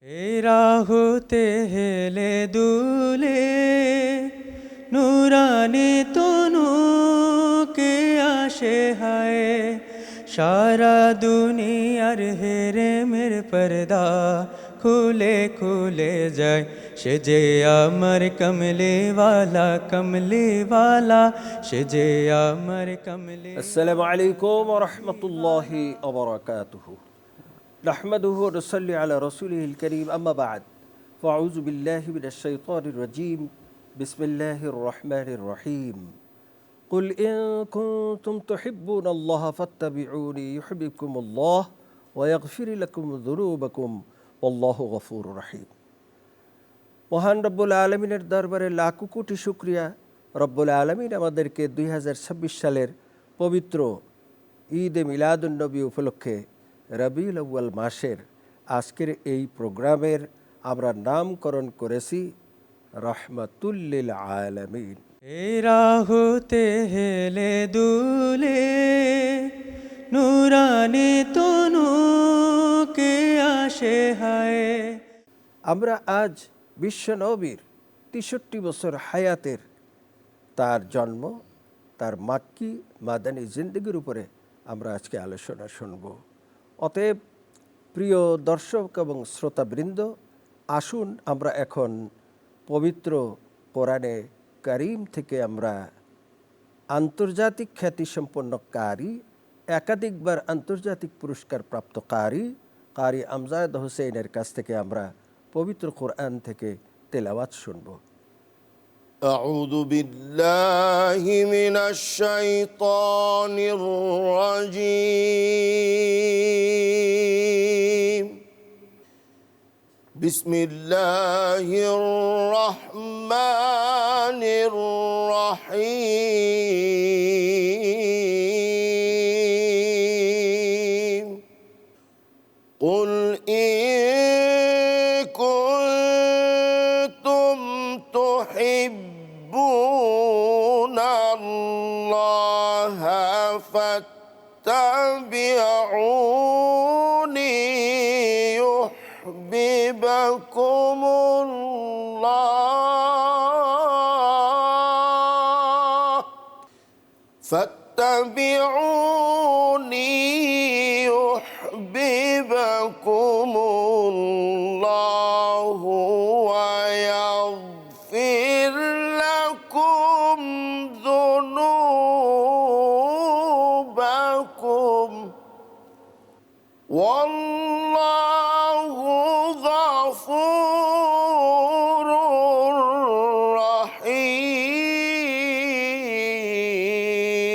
এই রাহুতে হেলে দুলে নুরানি তনু কে আসে হায় সারা দুনিয়ার হেরে মের পর্দা খুলে খুলে যায় সে যে আমার কমলে वाला সে যে আমার কমলে আসসালামু আলাইকুম ওয়া রাহমাতুল্লাহি ওয়া বারাকাতুহু নাহমাদুহু ওয়া নুসাল্লি আলা রাসূলিহিল কারীম আম্মা বা'দ ফাআউযু বিল্লাহি মিনাশ শাইতানির রাজীম বিসমিল্লাহির রহমানির রহিম কুল ইন কুনতুম তুহিব্বুনাল্লাহা ফাত্তাবিউনি ইউহিব্বুকুমুল্লাহ ওয়া ইয়াগফির লাকুম যুনুবাকুম ওয়াল্লাহু গফুরুর রহিম। মহান রব্বুল আলমিনের দরবারে লাখো কোটি শুকরিয়া। রব্বুল আলমিন আমাদেরকে 2026 সালের পবিত্র ঈদে মিলাদুন্নবী উপলক্ষে রবিউল আউয়াল মাসের আজকের এই প্রোগ্রামের আমরা নামকরণ করেছি রহমাতুল লিল আলামিন। এই রাহুতে হেলে দুলে নুরানি তনু কে আসে হায়। আমরা আজ বিশ্বনবীর 63 বছর হায়াতের তার জন্ম, তার মাক্কি মাদানী জিন্দেগির উপরে আমরা আজকে আলোচনা শুনব। অতএব প্রিয় দর্শক এবং শ্রোতাবৃন্দ, আসুন আমরা এখন পবিত্র কোরআনে কারীম থেকে আমরা আন্তর্জাতিক খ্যাতিসম্পন্ন কারি, একাধিকবার আন্তর্জাতিক পুরস্কার প্রাপ্ত কারি আমজাদ হোসেনের কাছ থেকে আমরা পবিত্র কোরআন থেকে তেলাওয়াত শুনব। أعوذ بالله من الشيطان الرجيم بسم الله الرحمن الرحيم قل إن كنتم تحبون الله فاتبعوني يحببكم الله فاتبعوني يحببكم الله ويغفر لكم ذنوبكم والله غفور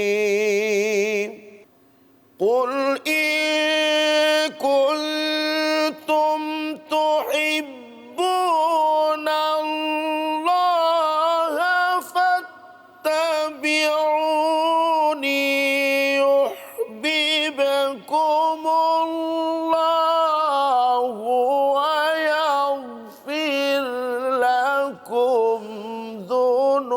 رحيم قل إن كنتم تحبون الله فاتبعوني يحببكم الله ويغفر لكم ذنوبكم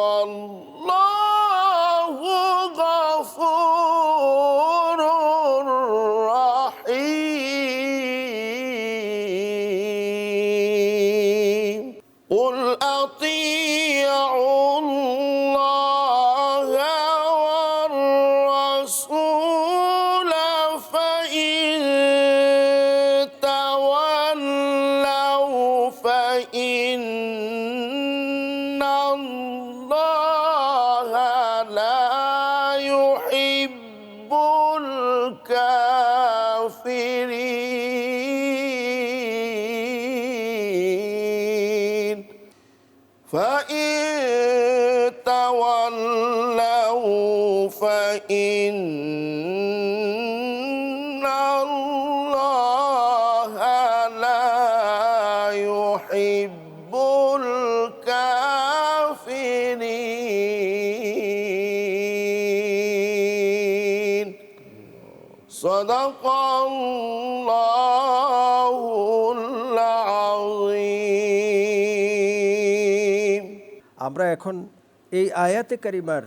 والله غفور رحيم قل أطيعوا الله والرسول فإن تولوا فإن الله لا يحب الكافرين فإن تولوا فإن الله لا يحب الكافرين صدق الله العظيم আমরা এখন এই আয়াতে কারিমার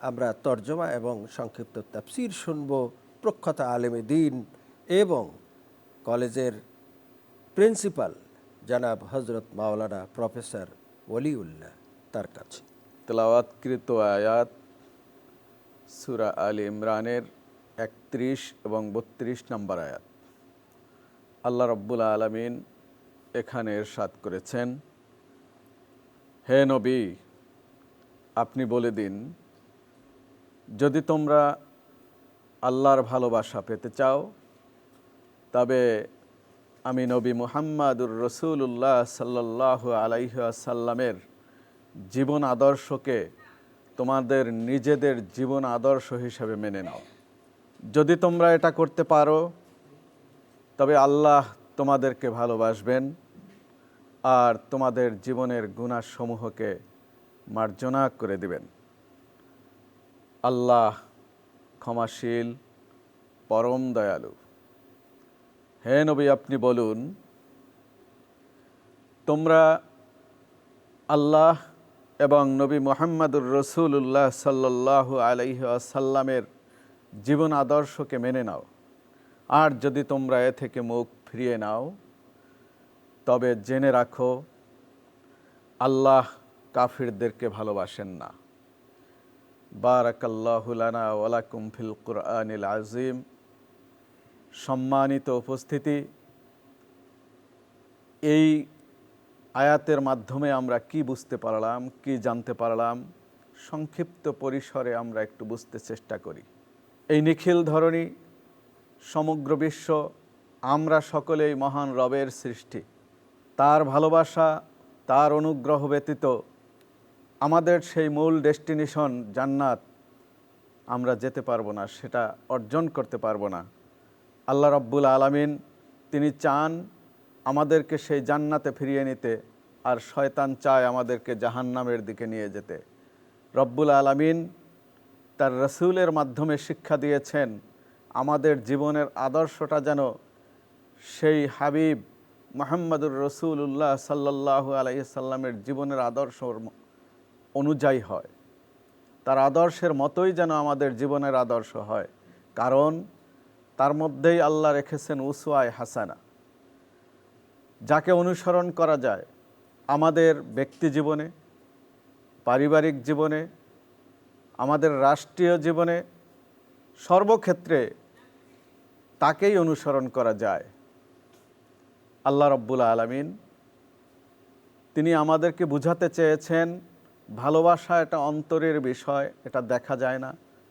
আমরা তর্জমা এবং সংক্ষিপ্ত তাফসীর শুনব প্রখ্যাত আলেমে দ্বীন এবং কলেজের প্রিন্সিপাল জনাব হজরত মাওলানা প্রফেসর ওলিউল্লাহ তার কাছে। তেলাওয়াতকৃত আয়াত সূরা আলে ইমরানের 31 এবং 32 নম্বর আয়াত। আল্লাহ রাব্বুল আলামিন এখানে ইরশাদ করেছেন, হে নবী, আপনি বলে দিন, যদি তোমরা আল্লাহর ভালোবাসা পেতে চাও তবে আমি নবী মুহাম্মাদুর রাসূলুল্লাহ সাল্লাল্লাহু আলাইহি ওয়াসাল্লামের জীবন আদর্শকে তোমাদের নিজেদের জীবন আদর্শ হিসেবে মেনে নাও। যদি তোমরা এটা করতে পারো তবে আল্লাহ তোমাদেরকে ভালোবাসবেন আর তোমাদের জীবনের গুনাহসমূহকে মার্জনা করে দিবেন। আল্লাহ ক্ষমাশীল, পরম দয়ালু। হে নবী, আপনি বলুন, তোমরা আল্লাহ এবং নবী মুহাম্মাদুর রাসূলুল্লাহ সাল্লাল্লাহু আলাইহি ওয়াসাল্লামের জীবন আদর্শকে মেনে নাও, আর যদি তোমরা এ থেকে মুখ ফিরিয়ে নাও তবে জেনে রাখো আল্লাহ কাফিরদেরকে ভালোবাসেন না। বারাকাল্লাহু লানা ওয়া লাকুম ফিল কুরআনিল আযীম। সম্মানিত উপস্থিতি, এই আয়াতের মাধ্যমে আমরা কি বুঝতে পারলাম, কি জানতে পারলাম, সংক্ষিপ্ত পরিসরে আমরা একটু বুঝতে চেষ্টা করি। এই নিখিল ধরনী, সমগ্র বিশ্ব, আমরা সকলেই মহান রবের সৃষ্টি। তার ভালোবাসা, তার অনুগ্রহ ব্যতীত আমাদের সেই মূল ডেস্টিনেশন জান্নাত আমরা যেতে পারবো না, সেটা অর্জন করতে পারবো না। আল্লাহ রাব্বুল আলামিন তিনি চান আমাদেরকে সেই জান্নাতে ফিরিয়ে নিতে, আর শয়তান চায় আমাদেরকে জাহান্নামের দিকে নিয়ে যেতে। রব্বুল আলামিন তার রাসূলের মাধ্যমে শিক্ষা দিয়েছেন আমাদের জীবনের আদর্শটা যেন সেই হাবিব মুহাম্মাদুর রাসূলুল্লাহ সাল্লাল্লাহু আলাইহি সাল্লামের জীবনের আদর্শ অনুযায়ী হয়, তার আদর্শের মতোই যেন আমাদের জীবনের আদর্শ হয়, কারণ তার মধ্যেই আল্লাহ রেখেছেন উসওয়ায়ে হাসানা, যাকে অনুসরণ করা যায় আমাদের ব্যক্তি জীবনে, পারিবারিক জীবনে, আমাদের রাষ্ট্রীয় জীবনে, সর্বক্ষেত্রে তাকেই অনুসরণ করা যায়। আল্লাহ রাব্বুল আলামিন তিনি আমাদেরকে বুঝাতে চেয়েছেন ভালোবাসা এটা অন্তরের বিষয়, এটা দেখা যায় না,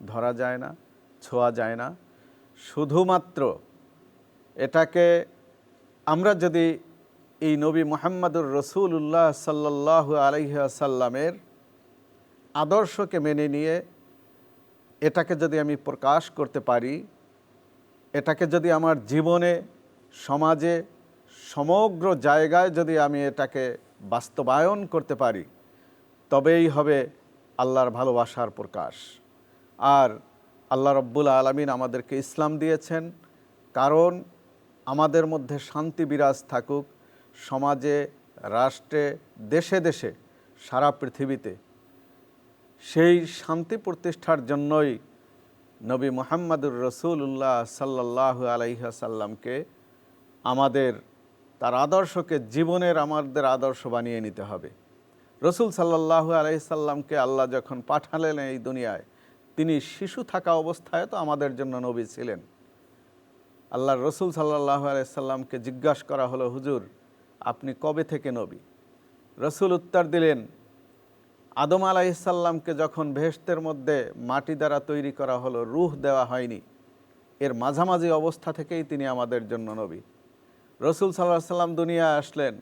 ধরা যায় না, ছোঁয়া যায় না। শুধুমাত্র এটাকে আমরা যদি এই নবী মুহাম্মাদুর রাসূলুল্লাহ সাল্লাল্লাহু আলাইহি ওয়াসাল্লামের আদর্শকে মেনে নিয়ে এটাকে যদি আমি প্রকাশ করতে পারি, এটাকে যদি আমার জীবনে, সমাজে, সমগ্র জায়গায় যদি আমি এটাকে বাস্তবায়ন করতে পারি, তবেই হবে আল্লাহর ভালোবাসার প্রকাশ। আর আল্লাহ রাব্বুল আলামিন আমাদেরকে ইসলাম দিয়েছেন কারণ আমাদের মধ্যে শান্তি বিরাজ থাকুক, সমাজে, রাষ্ট্রে, দেশে দেশে, সারা পৃথিবীতে। সেই শান্তি প্রতিষ্ঠার জন্যই নবী মুহাম্মাদুর রাসূলুল্লাহ সাল্লাল্লাহু আলাইহি ওয়াসাল্লামকে আমাদের তার আদর্শকে জীবনের আমাদের আদর্শ বানিয়ে নিতে হবে। রসুল সাল্লাল্লাহু আলাইহি সাল্লামকে আল্লাহ যখন পাঠালেন এই দুনিয়ায়, তিনি শিশু থাকা অবস্থায় তো আমাদের জন্য নবী ছিলেন। আল্লাহর রসুল সাল্লাল্লাহু আলাইহি সাল্লামকে জিজ্ঞাসা করা হলো, হুজুর আপনি কবে থেকে নবী? রসুল উত্তর দিলেন, আদম আলাইহিস সালামকে যখন বেহেশতের মধ্যে মাটি দ্বারা তৈরি করা হলো, রূহ দেওয়া হয়নি, এর মাঝামাঝি অবস্থা থেকেই তিনি আমাদের জন্য নবী। রসুল সাল্লাল্লাহু আলাইহি সাল্লাম দুনিয়া আসলেন,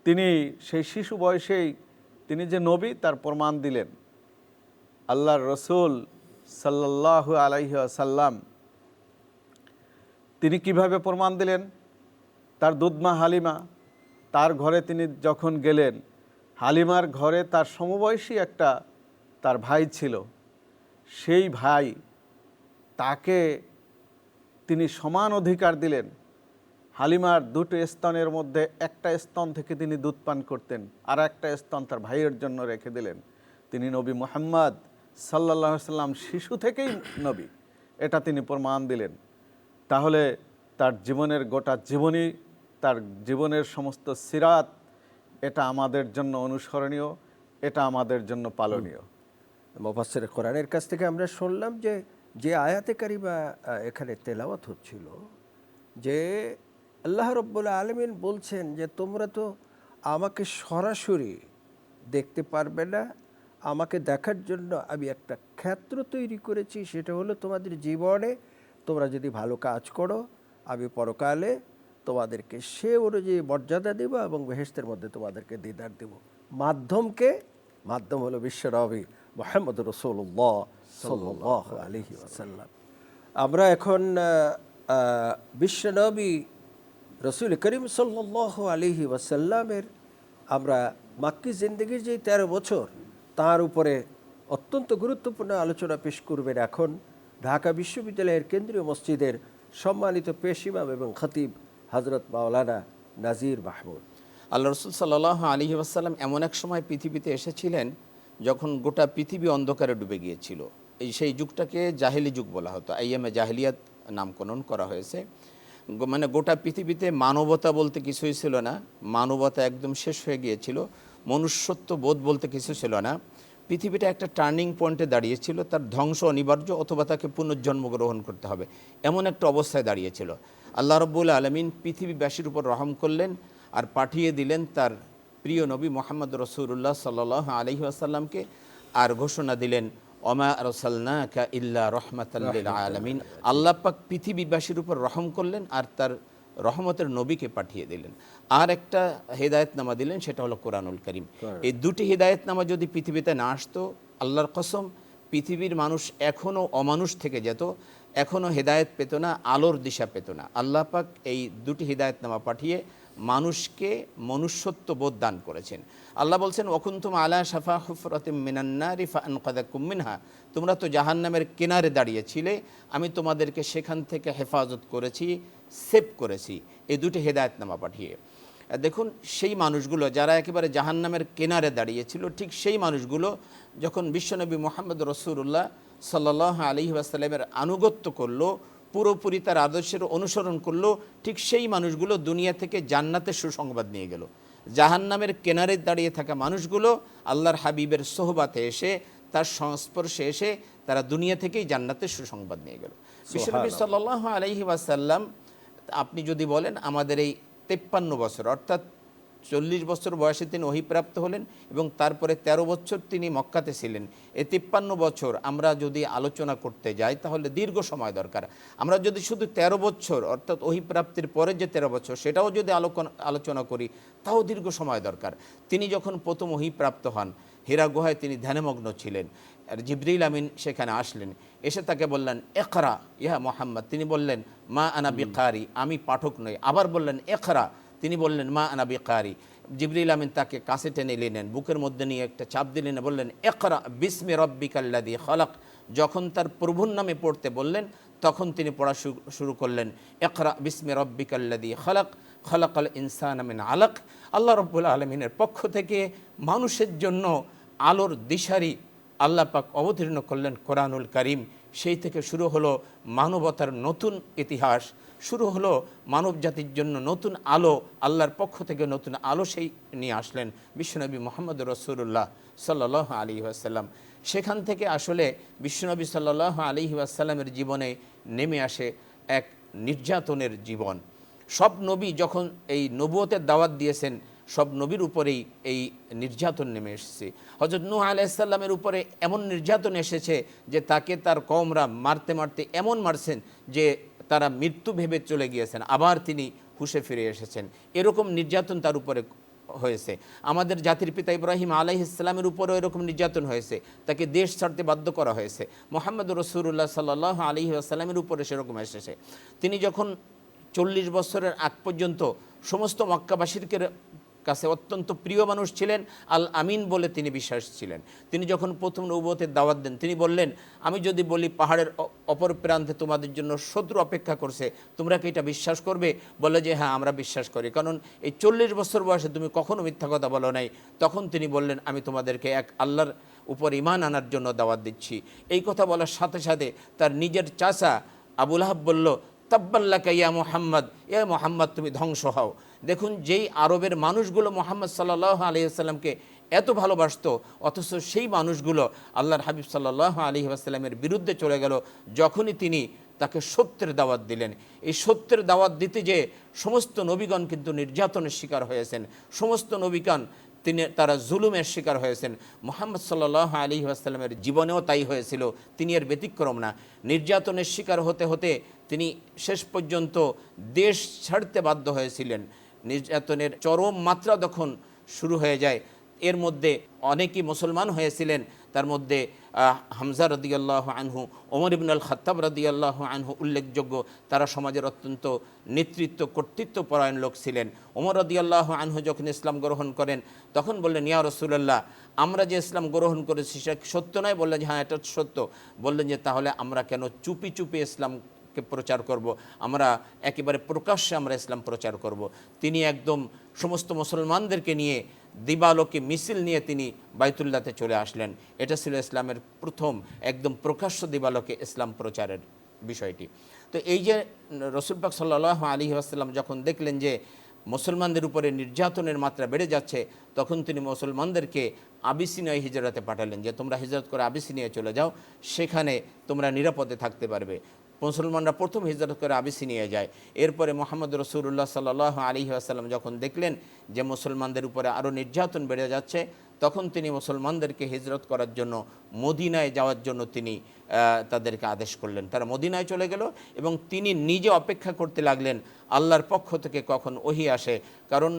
তিনি সেই শিশু বয়সেই তিনি যে নবী তার প্রমাণ দিলেন। আল্লাহর রসুল সাল্লাল্লাহু আলাইহি ওয়াসাল্লাম তিনি কিভাবে প্রমাণ দিলেন? তার দুধমা হালিমা, তার ঘরে তিনি যখন গেলেন, হালিমার ঘরে তার সমবয়সী একটা তার ভাই ছিল। সেই ভাই, তাকে তিনি সমান অধিকার দিলেন হালিমার দুটো স্তনের মধ্যে একটা স্তন থেকে তিনি দুধ পান করতেন, আর একটা স্তন তার ভাইয়ের জন্য রেখে দিলেন। তিনি নবী মুহাম্মদ সাল্লাল্লাহু আলাইহি সাল্লাম শিশু থেকেই নবী, এটা তিনি প্রমাণ দিলেন। তাহলে তার জীবনের গোটা জীবনী, তার জীবনের সমস্ত সিরাত, এটা আমাদের জন্য অনুসরণীয়, এটা আমাদের জন্য পালনীয়। মুফাসসির কোরআনের কাছ থেকে আমরা শুনলাম যে যে আয়াতে কারিমা এখানে তেলাওয়াত হচ্ছিল, যে আল্লাহ রাব্বুল আলামিন বলছেন যে তোমরা তো আমাকে সরাসরি দেখতে পারবে না, আমাকে দেখার জন্য আমি একটা ক্ষেত্র তৈরি করেছি, সেটা হলো তোমাদের জীবনে তোমরা যদি ভালো কাজ করো আমি পরকালে তোমাদেরকে সে অনুযায়ী মর্যাদা দেব এবং বেহেশতের মধ্যে তোমাদেরকে দিদার দেব। মাধ্যম হলো বিশ্বনবী মুহাম্মদ রাসূলুল্লাহ সাল্লাল্লাহু আলাইহি ওয়াসাল্লাম। আমরা এখন বিশ্বনবী রসুল করিম সাল্লাল্লাহু আলাইহি ওয়াসাল্লামের আমরা মাক্কি জিন্দেগির যে 13 বছর তার উপরে অত্যন্ত গুরুত্বপূর্ণ আলোচনা পেশ করবেন এখন ঢাকা বিশ্ববিদ্যালয়ের কেন্দ্রীয় মসজিদের সম্মানিত পেশ ইমাম এবং খতিব হযরত মাওলানা নাজির মাহমুদ। আল্লাহ রসুল সাল্লাল্লাহু আলাইহি ওয়াসাল্লাম এমন এক সময় পৃথিবীতে এসেছিলেন যখন গোটা পৃথিবী অন্ধকারে ডুবে গিয়েছিল। সেই যুগটাকে জাহেলি যুগ বলা হতো, আইয়ামে জাহেলিয়াত নামকরণ করা হয়েছে। মানে গোটা পৃথিবীতে মানবতা বলতে কিছুই ছিল না, মানবতা একদম শেষ হয়ে গিয়েছিল, মনুষ্যত্ব বোধ বলতে কিছু ছিল না। পৃথিবীটা একটা টার্নিং পয়েন্টে দাঁড়িয়েছিল, তার ধ্বংস অনিবার্য অথবা তাকে পুনর্জন্ম গ্রহণ করতে হবে, এমন একটা অবস্থায় দাঁড়িয়েছিল। আল্লাহ রাব্বুল আলামিন পৃথিবীবাসীর উপর রহম করলেন আর পাঠিয়ে দিলেন তার প্রিয় নবী মুহাম্মদ রাসূলুল্লাহ সাল্লাল্লাহু আলাইহি ওয়াসাল্লামকে, আর ঘোষণা দিলেন ওমা আরসালনাকা ইল্লা রাহমাতাল লিল আলামিন। আল্লাহ পাক পৃথিবীবাসীর উপর রহম করলেন আর তার রহমতের নবীকে পাঠিয়ে দিলেন, আর একটা হেদায়েতনামা দিলেন, সেটা হলো কোরআনুল কারীম। এই দুটি হেদায়েতনামা যদি পৃথিবীতে না আসতো, আল্লাহর কসম পৃথিবীর মানুষ এখনও অমানুষ থেকে যেত, এখনও হেদায়েত পেত না, আলোর দিশা পেত না। আল্লাহ পাক এই দুটি হেদায়েতনামা পাঠিয়ে মানুষকে মনুষ্যত্ব বোধ দান করেছেন। আল্লাহ বলছেন ওয়াকুনতুম আলা শাফা হুফরাতিম মিনান নারি ফাআনকাযাকুম মিনহা, তোমরা তো জাহান্নামের কিনারে দাঁড়িয়েছিলে, আমি তোমাদেরকে সেখান থেকে হেফাজত করেছি, সেভ করেছি, এই দুটি হেদায়েতনামা পাঠিয়ে। দেখুন সেই মানুষগুলো যারা একেবারে জাহান্নামের কিনারে দাঁড়িয়েছিল, ঠিক সেই মানুষগুলো যখন বিশ্বনবী মুহাম্মদ রাসূলুল্লাহ সাল্লাল্লাহু আলাইহি ওয়াসাল্লামের আনুগত্য করলো, পুরোপুরি তার আদর্শের অনুসরণ করলো, ঠিক সেই মানুষগুলো দুনিয়া থেকে জান্নাতের সুসংবাদ নিয়ে গেল। জাহান্নামের কিনারে দাঁড়িয়ে থাকা মানুষগুলো আল্লাহর হাবিবের সোহবাতে এসে, তার সংস্পর্শে এসে তারা দুনিয়া থেকেই জান্নাতের সুসংবাদ নিয়ে গেল। বিশ্বনবী সাল্লাল্লাহু আলাইহি ওয়াসাল্লাম, আপনি যদি বলেন আমাদের এই 53 বছর অর্থাৎ 40 বছর বয়সে তিনি ওহীপ্রাপ্ত হলেন এবং তারপরে 13 বছর তিনি মক্কাতে ছিলেন। এই 53 বছর আমরা যদি আলোচনা করতে যাই তাহলে দীর্ঘ সময় দরকার। আমরা যদি শুধু 13 বছর অর্থাৎ ওহীপ্রাপ্তির পরে যে 13 বছর সেটাও যদি আলোচনা করি তাও দীর্ঘ সময় দরকার। তিনি যখন প্রথম ওহীপ্রাপ্ত হন, হিরা গুহায় তিনি ধ্যানমগ্ন ছিলেন, আর জিবরিল আমিন সেখানে আসলেন, এসে তাকে বললেন ইকরা ইয়া মুহাম্মদ, তিনি বললেন মা আনা বিকারি, আমি পাঠক নই। আবার বললেন ইকরা, তিনি বললেন মা আনা বিকারি। জিবরিল আমিন তাকে কাছে টেনে নিলেন, বুকের মধ্যে নিয়ে একটা চাপ দিলেন, বললেন ইকরা বিসমি রাব্বিকাল্লাযী খালাক। যখন তার প্রভুর নামে পড়তে বললেন তখন তিনি পড়া শুরু করলেন ইকরা বিসমি রাব্বিকাল্লাযী খালাক খালাকাল ইনসানা মিন আলাক। আল্লাহ রাব্বুল আলামিনের পক্ষ থেকে মানুষের জন্য আলোর দিশারি আল্লাহ পাক অবতীর্ণ করলেন কোরআনুল কারীম। সেই থেকে শুরু হলো মানবতার নতুন ইতিহাস, শুরু হলো মানব জাতির জন্য নতুন আলো, আল্লাহর পক্ষ থেকে নতুন আলো সেই নিয়ে আসলেন বিশ্বনবী মুহাম্মদ রাসূলুল্লাহ সাল্লাল্লাহু আলাইহি ওয়াসাল্লাম। সেখান থেকে আসলে বিশ্বনবী সাল্লাল্লাহু আলাইহি ওয়াসাল্লামের জীবনে নেমে আসে এক নির্যাতনের জীবন। সব নবী যখন এই নবুয়তের দাওয়াত দিয়েছেন, সব নবীর উপরেই এই নির্যাতন নেমে এসেছে। হযরত নূহ আলাইহিস সালামের উপরে এমন নির্যাতন এসেছে যে তাকে তার কওমরা মারতে মারতে এমন মারছেন যে তারা মৃত্যু ভেবে চলে গিয়েছেন, আবার তিনি হুঁশে ফিরে এসেছেন। এরকম নির্যাতন তার উপরে হয়েছে। আমাদের জাতির পিতা ইব্রাহিম আলাইহিস সালামের উপরেও এরকম নির্যাতন হয়েছে, তাকে দেশ ছাড়তে বাধ্য করা হয়েছে। মুহাম্মদ রাসূলুল্লাহ সাল্লাল্লাহু আলাইহি ওয়াসাল্লামের উপরে সেরকম এসেছে। তিনি যখন 40 বছরের আগ পর্যন্ত সমস্ত মক্কাবাসীকে কাছে অত্যন্ত প্রিয় মানুষ ছিলেন, আল আমিন বলে তিনি বিশ্বাস ছিলেন। তিনি যখন প্রথম নবুয়তের দাওয়াত দেন, তিনি বললেন, আমি যদি বলি পাহাড়ের অপর প্রান্তে তোমাদের জন্য শত্রু অপেক্ষা করছে, তোমরা কি এটা বিশ্বাস করবে? বলে যে হ্যাঁ, আমরা বিশ্বাস করি, কারণ এই 40 বছর বয়সে তুমি কখনো মিথ্যা কথা বলো নাই। তখন তিনি বললেন, আমি তোমাদেরকে এক আল্লাহর উপর ঈমান আনার জন্য দাওয়াত দিচ্ছি। এই কথা বলার সাথে সাথে তার নিজের চাচা আবু লাহাব বলল, তাব্বাল্লাকা ইয়া মুহাম্মদ, এ মুহাম্মদ তুমি ধ্বংস হও। দেখুন, যেই আরবের মানুষগুলো মুহাম্মদ সাল্লাল্লাহু আলাইহি ওয়াসাল্লামকে এত ভালোবাসতো, অথচ সেই মানুষগুলো আল্লাহর হাবিব সাল্লাল্লাহু আলাইহি ওয়াসাল্লামের বিরুদ্ধে চলে গেল যখনই তিনি তাকে সত্যের দাওয়াত দিলেন। এই সত্যের দাওয়াত দিতে যে সমস্ত নবীগণ কিন্তু নির্যাতনের শিকার হয়েছেন, সমস্ত নবীগণ তারা জুলুমের শিকার হয়েছেন। মুহাম্মদ সাল্লাল্লাহু আলাইহি ওয়াসাল্লামের জীবনেও তাই হয়েছিল, তিনি এর ব্যতিক্রম না। নির্যাতনের শিকার হতে হতে তিনি শেষ পর্যন্ত দেশ ছাড়তে বাধ্য হয়েছিলেন। নির্যাতনের চরম মাত্রা যখন শুরু হয়ে যায়, এর মধ্যে অনেকেই মুসলমান হয়েছিলেন, তার মধ্যে হামজা রাদিয়াল্লাহু আনহু, ওমর ইবনে আল খাত্তাব রাদিয়াল্লাহু আনহু উল্লেখযোগ্য। তারা সমাজের অত্যন্ত নেতৃত্ব কর্তৃত্ব পরায়ণ লোক ছিলেন। ওমর রাদিয়াল্লাহু আনহু যখন ইসলাম গ্রহণ করেন, তখন বললেন, ইয়া রাসূলুল্লাহ, আমরা যে ইসলাম গ্রহণ করেছি সেটা সত্য নয়? বললেন যে হ্যাঁ, এটা সত্য। বললেন যে তাহলে আমরা কেন চুপি চুপি ইসলামকে প্রচার করব? আমরা একেবারে প্রকাশ্যে আমরা ইসলাম প্রচার করব। তিনি একদম সমস্ত মুসলমানদেরকে নিয়ে দিবালোকে মিছিল নিয়ে তিনি বাইতুল্লাহতে চলে আসলেন। এটা ছিল ইসলামের প্রথম একদম প্রকাশ্য দিবালোকে ইসলাম প্রচারের বিষয়টি। তো এই যে রাসূল পাক সাল্লাল্লাহু আলাইহি ওয়াসাল্লাম যখন দেখলেন যে মুসলমানদের উপরে নির্যাতনের মাত্রা বেড়ে যাচ্ছে, তখন তিনি মুসলমানদেরকে আবিসিনিয়ায় হিজরতে পাঠালেন, যে তোমরা হিজরত করে আবিসিনিয়ায় চলে যাও, সেখানে তোমরা নিরাপদে থাকতে পারবে। মুসলমানরা প্রথম হিজরত করে আবিসিনিয়ায় যায়। এরপরে মুহাম্মদ রাসূলুল্লাহ সাল্লাল্লাহু আলাইহি ওয়াসাল্লাম যখন দেখলেন যে মুসলমানদের উপরে আরও নির্যাতন বেড়ে যাচ্ছে, তখন তিনি মুসলমানদেরকে হিজরত করার জন্য মদিনায় যাওয়ার জন্য তিনি তাদেরকে আদেশ করলেন। তারা মদিনায় চলে গেল এবং তিনি নিজে অপেক্ষা করতে লাগলেন আল্লাহর পক্ষ থেকে কখন ওহী আসে, কারণ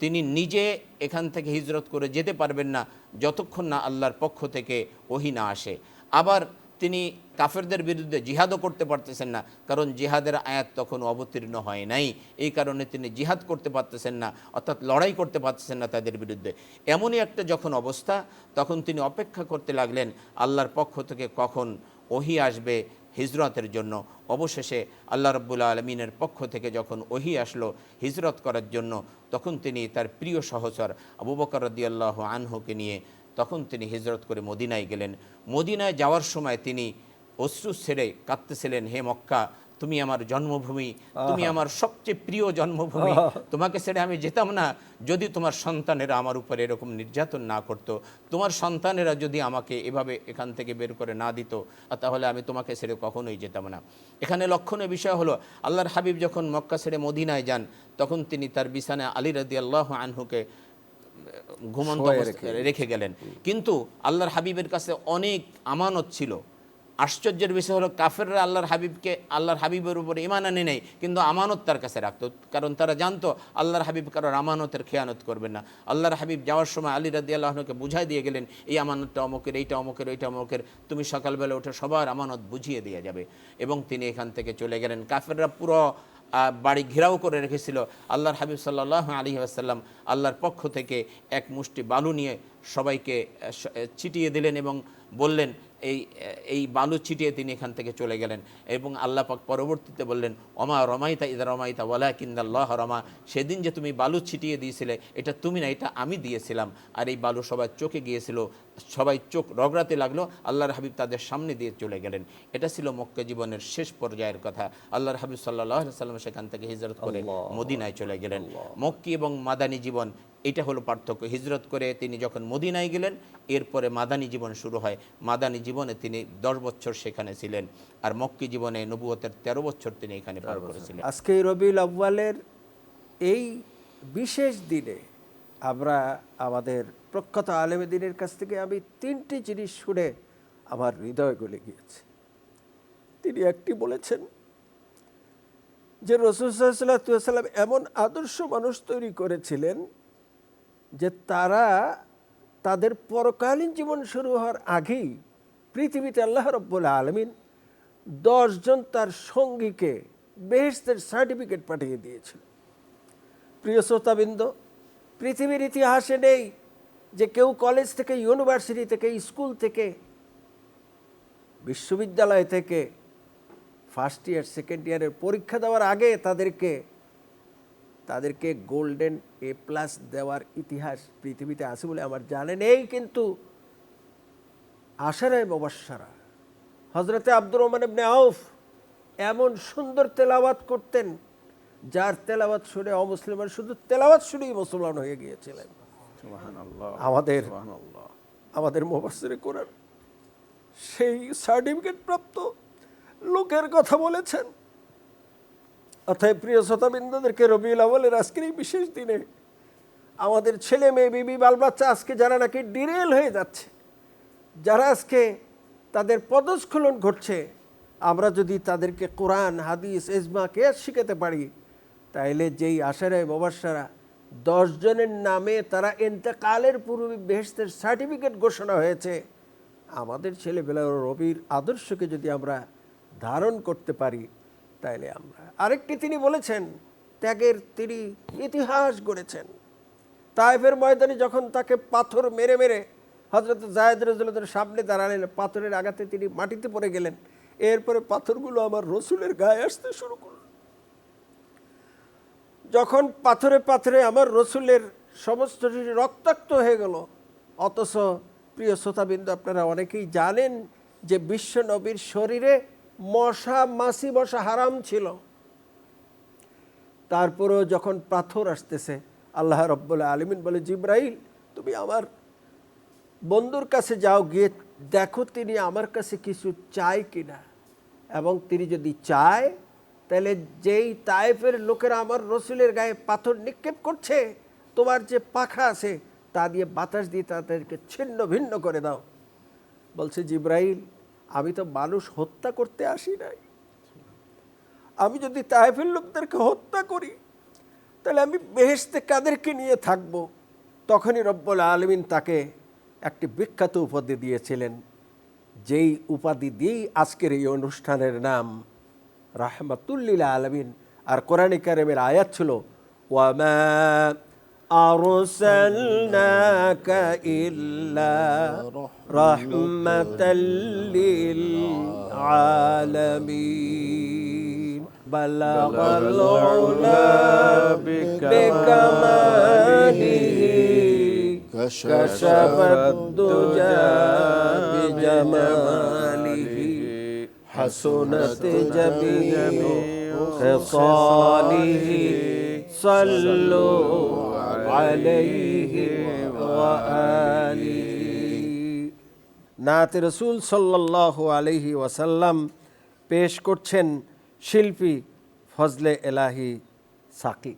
তিনি নিজে এখান থেকে হিজরত করে যেতে পারবেন না যতক্ষণ না আল্লাহর পক্ষ থেকে ওহী না আসে। আবার তিনি কাফেরদের বিরুদ্ধে জিহাদও করতে পারতেছেন না, কারণ জিহাদের আয়াত তখন অবতীর্ণ হয় নাই। এই কারণে তিনি জিহাদ করতে পারতেছেন না, অর্থাৎ লড়াই করতে পারতেছেন না তাদের বিরুদ্ধে। এমনই একটা যখন অবস্থা, তখন তিনি অপেক্ষা করতে লাগলেন আল্লাহর পক্ষ থেকে কখন ওহী আসবে হিজরতের জন্য। অবশেষে আল্লাহ রাব্বুল আলামিনের পক্ষ থেকে যখন ওহী আসলো হিজরত করার জন্য, তখন তিনি তার প্রিয় সহচর আবু বকর রাদিয়াল্লাহু আনহুকে নিয়ে তখন তিনি হিজরত করে মদিনায় গেলেন। মদিনায় যাওয়ার সময় তিনি অশ্রু ছেড়ে কাঁদতেছিলেন, হে মক্কা, তুমি আমার জন্মভূমি, তুমি আমার সবচেয়ে প্রিয় জন্মভূমি, তোমাকে ছেড়ে আমি যেতাম না যদি তোমার সন্তানেরা আমার উপরে এরকম নির্যাতন না করত, তোমার সন্তানেরা যদি আমাকে এভাবে এখান থেকে বের করে না দিত, তাহলে আমি তোমাকে ছেড়ে কখনোই যেতাম না। এখানে লক্ষণীয় বিষয় হলো, আল্লাহর হাবিব যখন মক্কা ছেড়ে মদিনায় যান, তখন তিনি তার বিছানায় আলী রাদিয়াল্লাহু আনহুকে ঘুমন্ত অবস্থায় রেখে গেলেন। কিন্তু আল্লাহর হাবিবের কাছে অনেক আমানত ছিল। আশ্চর্যের বিষয় হলো, কাফেররা আল্লাহর হাবিবের উপরে ঈমান আনে নেই, কিন্তু আমানত তার কাছে রাখতো, কারণ তারা জানতো আল্লাহর হাবিব কারোর আমানতের খেয়ানত করবেন না। আল্লাহর হাবিব যাওয়ার সময় আলী রাদিয়াল্লাহু আনহুকে বুঝাই দিয়ে গেলেন, এই আমানতটা অমুকের, এইটা অমুকের, এইটা অমুকের, তুমি সকালবেলা উঠে সবার আমানত বুঝিয়ে দিয়ে যাবে। এবং তিনি এখান থেকে চলে গেলেন। কাফেররা পুরো বাড়ি ঘেরাও করে রেখেছিল। আল্লাহর হাবিব সাল্লাল্লাহু আলাইহি ওয়াসাল্লাম আল্লাহর পক্ষ থেকে এক মুষ্টি বালু নিয়ে সবাইকে ছিটিয়ে দিলেন এবং বললেন, এই বালু ছিটিয়ে তিনি এখান থেকে চলে গেলেন। এবং আল্লাহ পাক পরবর্তীতে বললেন, অমা রমাইতা ইদা রমাইতা ওয়ালাকিন্নাল্লাহ রমা, সেদিন যে তুমি বালু ছিটিয়ে দিয়েছিলে এটা তুমি না, এটা আমি দিয়েছিলাম। আর এই বালু সবার চোখে গিয়েছিল, সবাই চোখ রগড়াতে লাগলো, আল্লাহর হাবিব তাদের সামনে দিয়ে চলে গেলেন। এটা ছিল মক্কা জীবনের শেষ পর্যায়ের কথা। আল্লাহর হাবিব সাল্লাল্লাহু আলাইহি ওয়াসাল্লাম সেখান থেকে হিজরত করে মদিনায় চলে গেলেন। মক্কি এবং মাদানী জীবন, এটা হলো পার্থক্য। হিজরত করে তিনি যখন মদিনায় গেলেন, এরপরে মাদানী জীবন শুরু হয়। মাদানী জীবনে তিনি 10 বছর সেখানে ছিলেন, আর মক্কি জীবনে নবুয়তের 13 বছর তিনি এখানে পার করেছিলেন। আজকে রবিউল আউয়ালের এই বিশেষ দিনে আমরা আমাদের প্রখ্যাত আলেমে দ্বীনের কাছ থেকে আমি 3টি জিনিস শুনে আমার হৃদয় গলে গিয়েছে। তিনি একটি বলেছেন যে রাসূল সাল্লাল্লাহু আলাইহি ওয়াসাল্লাম এমন আদর্শ মানুষ তৈরি করেছিলেন যে তারা তাদের পরকালীন জীবন শুরু হওয়ার আগেই পৃথিবীতে আল্লাহ রাব্বুল আলামিন 10 জন তার সঙ্গীকে বেহেশতের সার্টিফিকেট পাঠিয়ে দিয়েছিল। প্রিয় শ্রোতাবৃন্দ, পৃথিবীর ইতিহাসে নেই যে কেউ কলেজ থেকে, ইউনিভার্সিটি থেকে, স্কুল থেকে, বিশ্ববিদ্যালয় থেকে ফার্স্ট ইয়ার সেকেন্ড ইয়ারের পরীক্ষা দেওয়ার আগে তাদেরকে গোল্ডেন A+ দেওয়ার ইতিহাস পৃথিবীতে আছে বলে আমার জানা নেই। কিন্তু আশারায়ে মুবাশশারা হযরতে আব্দুর রহমান ইবনে আউফ এমন সুন্দর তেলাওয়াত করতেন, যার তেলাওয়াত শুনে অমুসলিমান শুধু তেলাওয়াত শুনেই মুসলমান হয়ে গিয়েছিলেন। সুবহানাল্লাহ, আমাদের সুবহানাল্লাহ। আমাদের মুফাসসিরে কোরআন সেই সার্টিফিকেট প্রাপ্ত লোকের কথা বলেছেন। অতএব প্রিয় শ্রোতাবৃন্দদেরকে রবিউল আউয়ালের আজকের এই বিশেষ দিনে আমাদের ছেলে মেয়ে, বিবি, বাল বাচ্চা আজকে যারা নাকি ডিরেল হয়ে যাচ্ছে, যারা আজকে তাদের পদস্খলন ঘটছে, আমরা যদি তাদেরকে কোরআন, হাদিস, ইজমা, কিয়াস শিখাতে পারি, তাইলে যেই আশারায়ে মুবাশশারা 10 জনের নামে তারা ইন্তেকালের পূর্বে বেহেশতের সার্টিফিকেট ঘোষণা হয়েছে, আমাদের ছেলেবেলার রবির আদর্শকে যদি আমরা ধারণ করতে পারি, তাইলে আমরা আরেকটি তিনি বলেছেন, ত্যাগের তিনি ইতিহাস গড়েছেন। তায়েফের ময়দানে যখন তাকে পাথর মেরে মেরে হযরত যায়েদ রাদিয়াল্লাহু আনহুর সামনে দাঁড়ালেন, পাথরের আঘাতে তিনি মাটিতে পড়ে গেলেন। এরপরে পাথরগুলো আমার রসুলের গায়ে আসতে শুরু করল। যখন পাথরে পাথরে আমার রসুলের সমস্ত শরীর রক্তাক্ত হয়ে গেল, অথচ প্রিয় শ্রোতাবৃন্দ আপনারা অনেকেই জানেন যে বিশ্ব নবীর শরীরে মশা, মাছি বসা হারাম ছিল। তারপরেও যখন পাথর আসতেছে, আল্লাহ রাব্বুল আলামিন বলে, জিবরাইল তুমি আমার বন্ধুর কাছে যাও, গিয়ে দেখো তিনি আমার কাছে কিছু চায় কিনা, এবং তিনি যদি চায় তাহলে যেই তায়েফের লোকেরা আমার রসুলের গায়ে পাথর নিক্ষেপ করছে, তোমার যে পাখা আছে তা দিয়ে বাতাস দিয়ে তাদেরকে ছিন্ন ভিন্ন করে দাও। বলছে জিবরাইল, আমি তো মানুষ হত্যা করতে আসি নাই, আমি যদি তায়েফের লোকদেরকে হত্যা করি তাহলে আমি বেহেশতে কাদেরকে নিয়ে থাকব? তখনই রব্বুল আলামিন তাকে একটি বিখ্যাত উপাধি দিয়েছিলেন, যেই উপাধি দিয়েই আজকের এই অনুষ্ঠানের নাম রাহমাতুল লিল আলামিন। আর কোরআনে কারিমের আয়াত ছিল, ওয়ামা আরসালনাকা ইল্লা রাহমাতাল লিল আলামিন বালাগাল উলা বিকামালিহি কাশাফাদ দুজা বিজামালিহি হাসুনাত জামিউ খিসালিহি সাল্লু আলাইহি ওয়া আলিহি। নাতে রাসূল সাল্লাল্লাহু আলাইহি ওয়াসাল্লাম পেশ করছেন শিল্পী ফজলে এলাহি সাকি।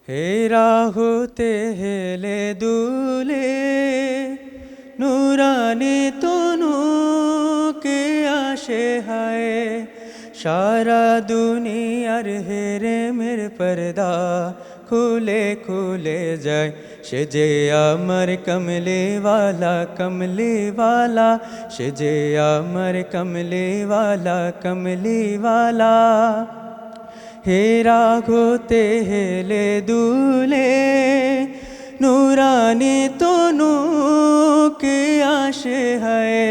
হে রাহুতে হেলে দুলে নুরানি তনু কে আসে হায়, সারা দুনিয়ার হেরে মের পর্দা খুলে খুলে যায়, সে যে আমার কমলে ওয়ালা, সে যে আমার কমলে ওয়ালা। হে রাঘোতে হেলে দুলে নুরানি তনু কে আসে হায়,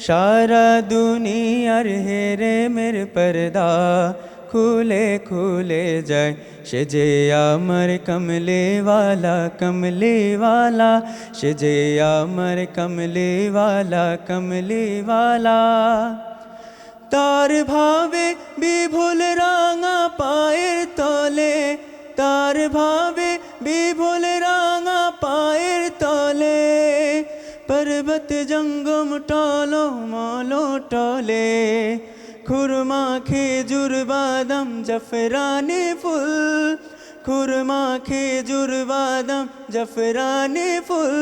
সারা দুনিয়ার হেরে মের পর্দা খুলে খুলে যায়, সে যে আমার কমলে ওয়ালা, সে যে আমার কমলে ওয়ালা। তার ভাবে বিভুল রাঙা পায়ের তলে, তার ভাবে বিভুল রাঙা পায়ের তলে, পর্বত জঙ্গম টলো মলো টলে, খুরমা খেজুর বাদাম জাফরানে ফুল, খুরমা খেজুর বাদাম জাফরানে ফুল,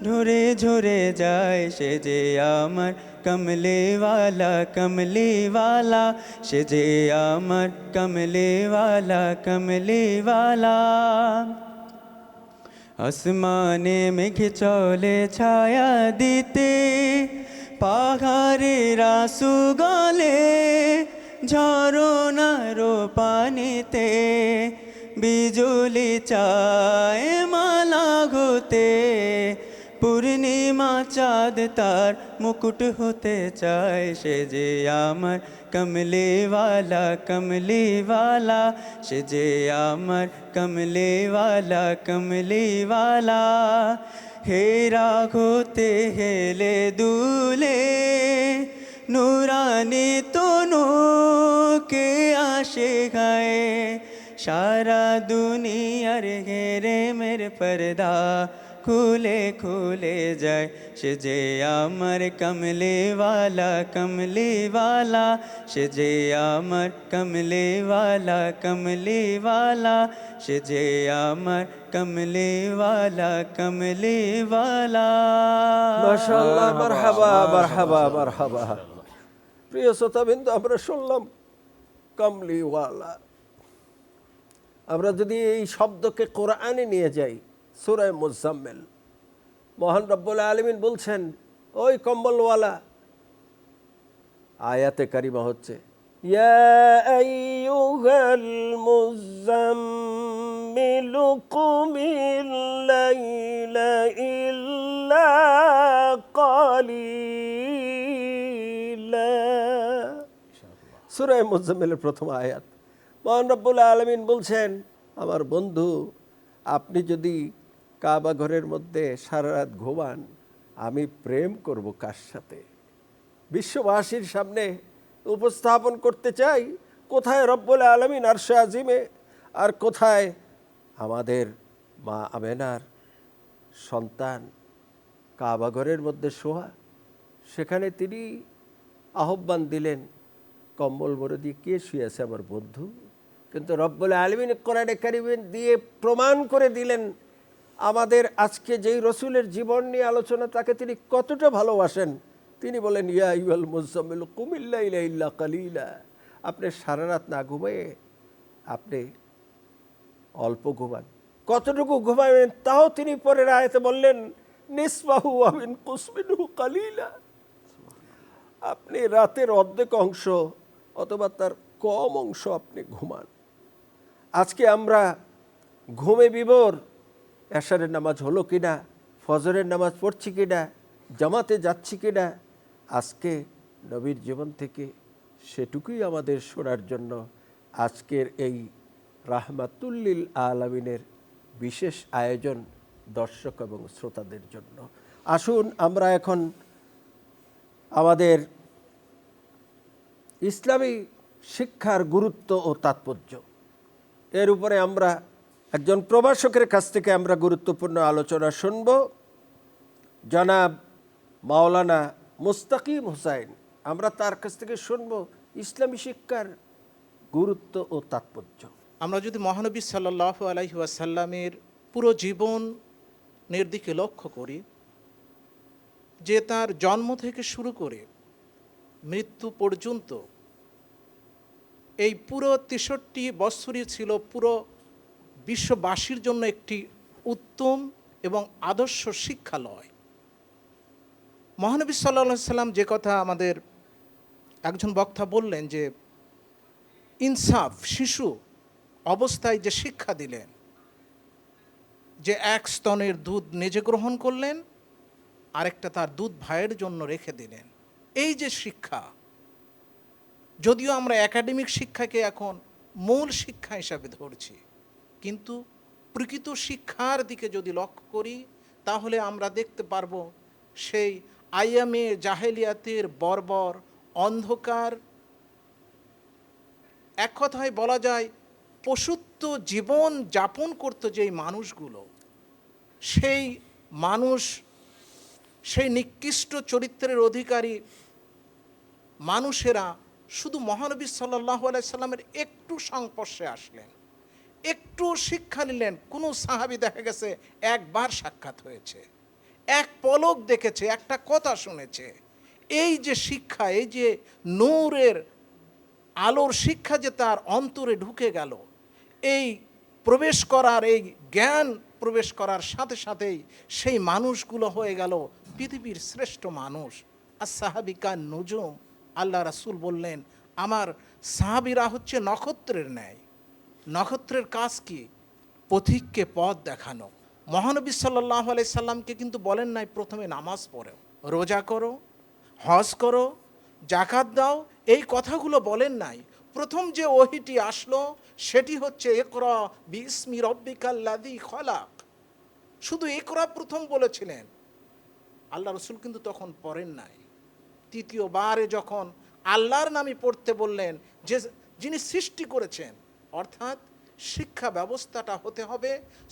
ঝরে ঝরে যায়, সে যে আমার কমলে ওয়ালা, সে যে আমার কমলে ওয়ালা। আসমানে মেঘ চলে ছায়া দিতে, পাহাড়ের আঁসু গলে ঝরনার পানিতে, বিজুলি চায় মালা হতে, পূর্ণিমা চাঁদ তার মুকুট হতে চায়। সে যে আমার কমলিওয়ালা কমলিওয়ালা, সে যে আমার কমলিওয়ালা কমলিওয়ালা। হেরা হতে হেলে দুলে নুরানি তনু কে আসে গায়ে, সারা দুনিয়ার ঘেরে মেরে পর্দা খুলে খুলে যায়। সে যে আমার কমলিওয়ালা কমলিওয়ালা, সে যে আমার কমলিওয়ালা কমলিওয়ালা, সে যে আমার কমলিওয়ালা কমলিওয়ালা। মাশাআল্লাহ, মারহাবা মারহাবা মারহাবা। প্রিয় শ্রোতাবৃন্দ, আমরা শুনলাম কামলিওয়ালা। আমরা যদি এই শব্দকে কোরআনে নিয়ে যাই, সূরা মুজাম্মিল, মহান রব্বুল আলামিন বলছেন ওই কম্বলওয়ালা। আয়াতে কারিমা হচ্ছে ইয়া আইয়ুহাল মুজাম্মিলু কুমিল লাইলা ইল্লা কালিলা। সূরা মুজাম্মিলের প্রথম আয়াত। মহান রব্বুল আলামিন বলছেন, আমার বন্ধু, আপনি যদি কাবা ঘরের মধ্যে সারা রাত ঘুমান, আমি প্রেম করব কার সাথে? বিশ্ববাসীর সামনে উপস্থাপন করতে চাই কোথায় রব্বুল আলামিন আরশে আজিমে, আর কোথায় আমাদের মা আমেনার সন্তান কাবা ঘরের মধ্যে শোয়া। সেখানে তিনি আহ্বান দিলেন, কম্বল বড় দিয়ে কে শুয়েছে আমার বন্ধু? কিন্তু রব্বুল আলামিন কোরআনে কারিমে দিয়ে প্রমাণ করে দিলেন আমাদের আজকে যেই রসুলের জীবন নিয়ে আলোচনা, তাকে তিনি কতটা ভালোবাসেন। তিনি বলেন ইয়া আইয়ুহাল মুজাম্মিলু কুমিল লাইলা ইল্লা কালিলা। আপনি সারা রাত না ঘুমিয়ে আপনি অল্প ঘুমান। কতটুকু ঘুমাবেন তাও তিনি পরের আয়াতে বললেন নিসফাহু ওয়া ইনকুস মিনহু কালিলা। আপনি রাতের অর্ধেক অংশ অথবা তার কম অংশ আপনি ঘুমান। আজকে আমরা ঘুমে বিভোর। এশারের নামাজ হলো কিনা, ফজরের নামাজ পড়ছি কিনা, জামাতে যাচ্ছি কিনা, আজকে নবীর জীবন থেকে সেটুকুই আমাদের শোনার জন্য আজকের এই রাহমাতুল্লিল আলামিনের বিশেষ আয়োজন দর্শক এবং শ্রোতাদের জন্য। আসুন আমরা এখন আমাদের ইসলামী শিক্ষার গুরুত্ব ও তাৎপর্য এর উপরে আমরা একজন প্রভাষকের কাছ থেকে আমরা গুরুত্বপূর্ণ আলোচনা শুনব। জনাব মাওলানা মুস্তাকিম হুসাইন, আমরা তার কাছ থেকে শুনব ইসলামী শিক্ষার গুরুত্ব ও তাৎপর্য। আমরা যদি মহানবী সাল্লাল্লাহু আলাইহি ওয়াসাল্লামের পুরো জীবনের দিকে লক্ষ্য করি, যে তার জন্ম থেকে শুরু করে মৃত্যু পর্যন্ত এই পুরো 63 বৎসরই ছিল পুরো বিশ্ববাসীর জন্য একটি উত্তম এবং আদর্শ শিক্ষালয়। মহানবী সাল্লাল্লাহু আলাইহি সাল্লাম যে কথা আমাদের একজন বক্তা বললেন, যে ইনসাফ শিশু অবস্থায় যে শিক্ষা দিলেন, যে এক স্তনের দুধ নিজে গ্রহণ করলেন, আরেকটা তার দুধ ভাইয়ের জন্য রেখে দিলেন। এই যে শিক্ষা, যদিও আমরা একাডেমিক শিক্ষাকে এখন মূল শিক্ষা হিসাবে ধরছি, কিন্তু প্রকৃত শিক্ষার দিকে যদি লক্ষ্য করি তাহলে আমরা দেখতে পারবো সেই আইয়ামে জাহেলিয়াতের বর্বর অন্ধকার, এক কথায় বলা যায় পশুত্ব জীবন যাপন করত যেই মানুষগুলো, সেই মানুষ, সেই নিকৃষ্ট চরিত্রের অধিকারী মানুষেরা শুধু মহানবী সাল্লাল্লাহু আলাইহি সাল্লামের একটু সংস্পর্শে আসলেন, একটু শিক্ষা নিলেন। কোনো সাহাবী দেখা গেছে একবার সাক্ষাৎ হয়েছে, এক পলক দেখেছে, একটা কথা শুনেছে। এই যে শিক্ষা, এই যে নূরের আলোর শিক্ষা যে তার অন্তরে ঢুকে গেল, এই প্রবেশ করার, এই জ্ঞান প্রবেশ করার সাথে সাথেই সেই মানুষগুলো হয়ে গেল পৃথিবীর শ্রেষ্ঠ মানুষ। আর সাহাবিকা নুজুম, আল্লাহ রাসূল বললেন আমার সাহাবীরা হচ্ছে নক্ষত্রের ন্যায়। নক্ষত্রের কাজ কি? পথিককে পথ দেখানো। মহানবী সাল্লাল্লাহু আলাইহি সাল্লামকে কিন্তু বলেন নাই প্রথমে নামাজ পড়ো, রোজা করো, হজ করো, জাকাত দাও, এই কথাগুলো বলেন নাই। প্রথম যে ওহিটি আসলো সেটি হচ্ছে ইকরা বিইসমি রব্বিকাল্লাযী খলাক। শুধু ইকরা প্রথম বলেছিলেন, আল্লাহ রসুল কিন্তু তখন পড়েন নাই। তৃতীয়বারে যখন আল্লাহর নামে পড়তে বললেন, যে যিনি সৃষ্টি করেছেন, অর্থাৎ শিক্ষা ব্যবস্থাটা হতে হবে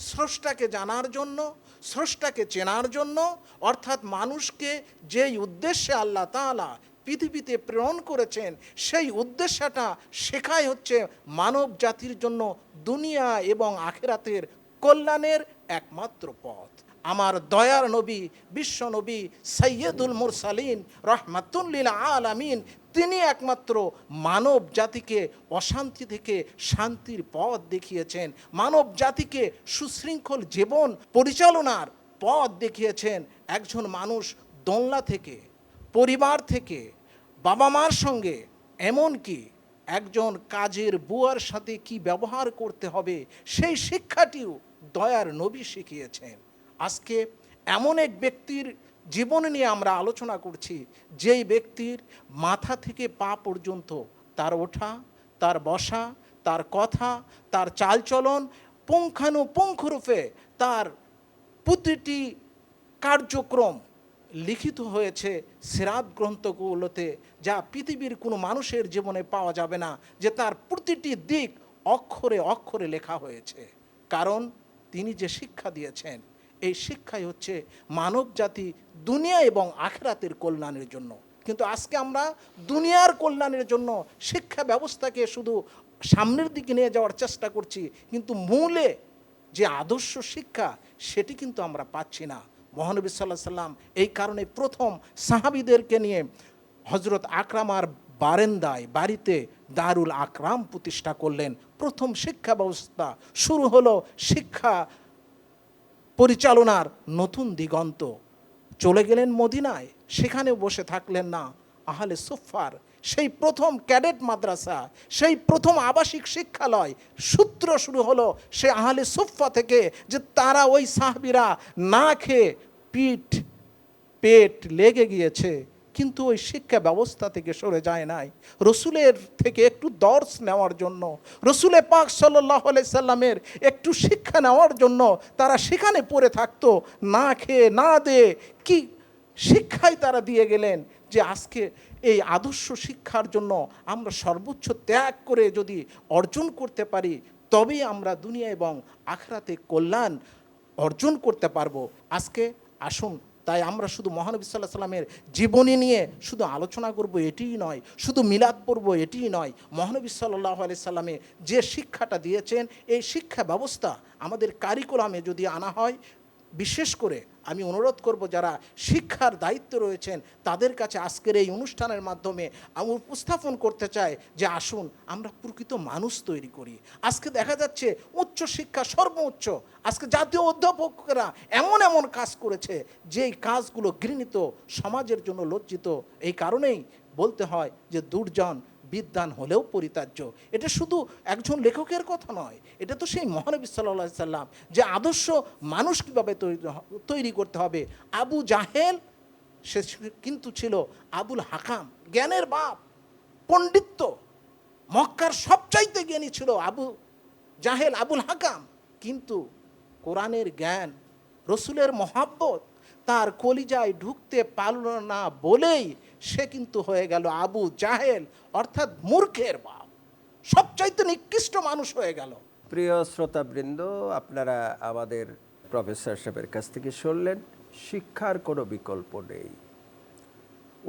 স্রষ্টাকে জানার জন্য, স্রষ্টাকে চেনার জন্য, অর্থাৎ মানুষকে যেই উদ্দেশ্যে আল্লাহ তাআলা পৃথিবীতে প্রেরণ করেছেন সেই উদ্দেশ্যটা শেখাই হচ্ছে মানব জাতির জন্য দুনিয়া এবং আখিরাতের কল্যাণের একমাত্র পথ। আমার দয়ার নবী, বিশ্ব নবী, সৈয়দুল মুরসালিন, রহমাতুল লিল আলামিন, তিনি একমাত্র মানব জাতিকে অশান্তি থেকে শান্তির পথ দেখিয়েছেন, মানব জাতিকে সুশৃঙ্খল জীবন পরিচালনার পথ দেখিয়েছেন। একজন মানুষ দোলনা থেকে, পরিবার থেকে, বাবা মার সঙ্গে, এমনকি একজন কাজের বুয়ার সাথে কি ব্যবহার করতে হবে সেই শিক্ষাটিও দয়ার নবী শিখিয়েছেন। আজকে এমন এক ব্যক্তির জীবন নিয়ে আমরা আলোচনা করছি, যেই ব্যক্তির মাথা থেকে পা পর্যন্ত তার ওঠা, তার বসা, তার কথা, তার চালচলন পুঙ্খানুপুঙ্খরূপে তার প্রতিটি কার্যক্রম লিখিত হয়েছে সিরাত গ্রন্থগুলোতে, যা পৃথিবীর কোনো মানুষের জীবনে পাওয়া যাবে না, যে তার প্রতিটি দিক অক্ষরে অক্ষরে লেখা হয়েছে। কারণ তিনি যে শিক্ষা দিয়েছেন, এই শিক্ষাই হচ্ছে মানব জাতি দুনিয়া এবং আখিরাতের কল্যাণের জন্য। কিন্তু আজকে আমরা দুনিয়ার কল্যাণের জন্য শিক্ষা ব্যবস্থাকে শুধু সামনের দিকে নিয়ে যাওয়ার চেষ্টা করছি, কিন্তু মূলে যে আদর্শ শিক্ষা সেটি কিন্তু আমরা পাচ্ছি না। মহানবী সাল্লাল্লাহু আলাইহি সাল্লাম এই কারণে প্রথম সাহাবীদেরকে নিয়ে হযরত আকরামার বাড়িতে দারুল আকরাম প্রতিষ্ঠা করলেন। প্রথম শিক্ষা ব্যবস্থা শুরু হলো শিক্ষা পরিচালনার নতুন দিগন্ত। চলে গেলেন মদিনায়, সেখানে বসে থাকলেন না। আহলে সুফফার সেই প্রথম ক্যাডেট মাদ্রাসা, সেই প্রথম আবাসিক শিক্ষালয় সূত্র শুরু হলো সে আহলে সুফফা থেকে, যে তারা ওই সাহাবীরা না খেয়ে পেট লেগে গিয়েছে, কিন্তু ওই শিক্ষা ব্যবস্থা থেকে সরে যায় নাই। রসুলের থেকে একটু দর্শ নেওয়ার জন্য, রসুলে পাক সাল্লাল্লাহু আলাইহি সাল্লামের একটু শিক্ষা নেওয়ার জন্য তারা সেখানে পড়ে থাকতো, না খেয়ে না দে কি শিক্ষাই তারা দিয়ে গেলেন, যে আজকে এই আদর্শ শিক্ষার জন্য আমরা সর্বোচ্চ ত্যাগ করে যদি অর্জন করতে পারি, তবেই আমরা দুনিয়া এবং আখিরাতে কল্যাণ অর্জন করতে পারবো। আজকে আসুন, তাই আমরা শুধু মহানবী সাল্লাল্লাহু আলাইহি সাল্লামের জীবনী নিয়ে শুধু আলোচনা করব এটিই নয়, শুধু মিলাদ পড়ব এটিই নয়। মহানবী সাল্লাল্লাহু আলাইহি সাল্লামে যে শিক্ষাটা দিয়েছেন, এই শিক্ষা ব্যবস্থা আমাদের কারিকুলামে যদি আনা হয়, বিশেষ করে আমি অনুরোধ করব যারা শিক্ষার দায়িত্ব রয়েছেন তাদের কাছে আজকের এই অনুষ্ঠানের মাধ্যমে আমি উপস্থাপন করতে চাই যে আসুন আমরা প্রকৃত মানুষ তৈরি করি। আজকে দেখা যাচ্ছে উচ্চ শিক্ষা সর্বোচ্চ, আজকে জাতীয় অধ্যাপকরা এমন এমন কাজ করেছে যেই কাজগুলো ঘৃণিত, সমাজের জন্য লজ্জিত। এই কারণেই বলতে হয় যে দুর্জন বিদ্বান হলেও পরিত্যাজ্য। এটা শুধু একজন লেখকের কথা নয়, এটা তো সেই মহানবী সাল্লাল্লাহু আলাইহি সাল্লাম যে আদর্শ মানুষ কীভাবে তৈরি করতে হবে। আবু জাহেল সে কিন্তু ছিল আবুল হাকাম, জ্ঞানের বাপ, পণ্ডিত্য, মক্কার সবচাইতে জ্ঞানী ছিল আবু জাহেল, আবুল হাকাম, কিন্তু কোরআনের জ্ঞান, রসুলের মহাব্বত তার কলিজায় ঢুকতে পারল না বলেই সে কিন্তু হয়ে গেল আবু জাহেল, অর্থাৎ মূর্খের বাপ, সবচাইতে নিকৃষ্ট মানুষ হয়ে গেল। প্রিয় শ্রোতাবৃন্দ, আপনারা আমাদের প্রফেসর সাহেবের কাছ থেকে শুনলেন শিক্ষার কোনো বিকল্প নেই।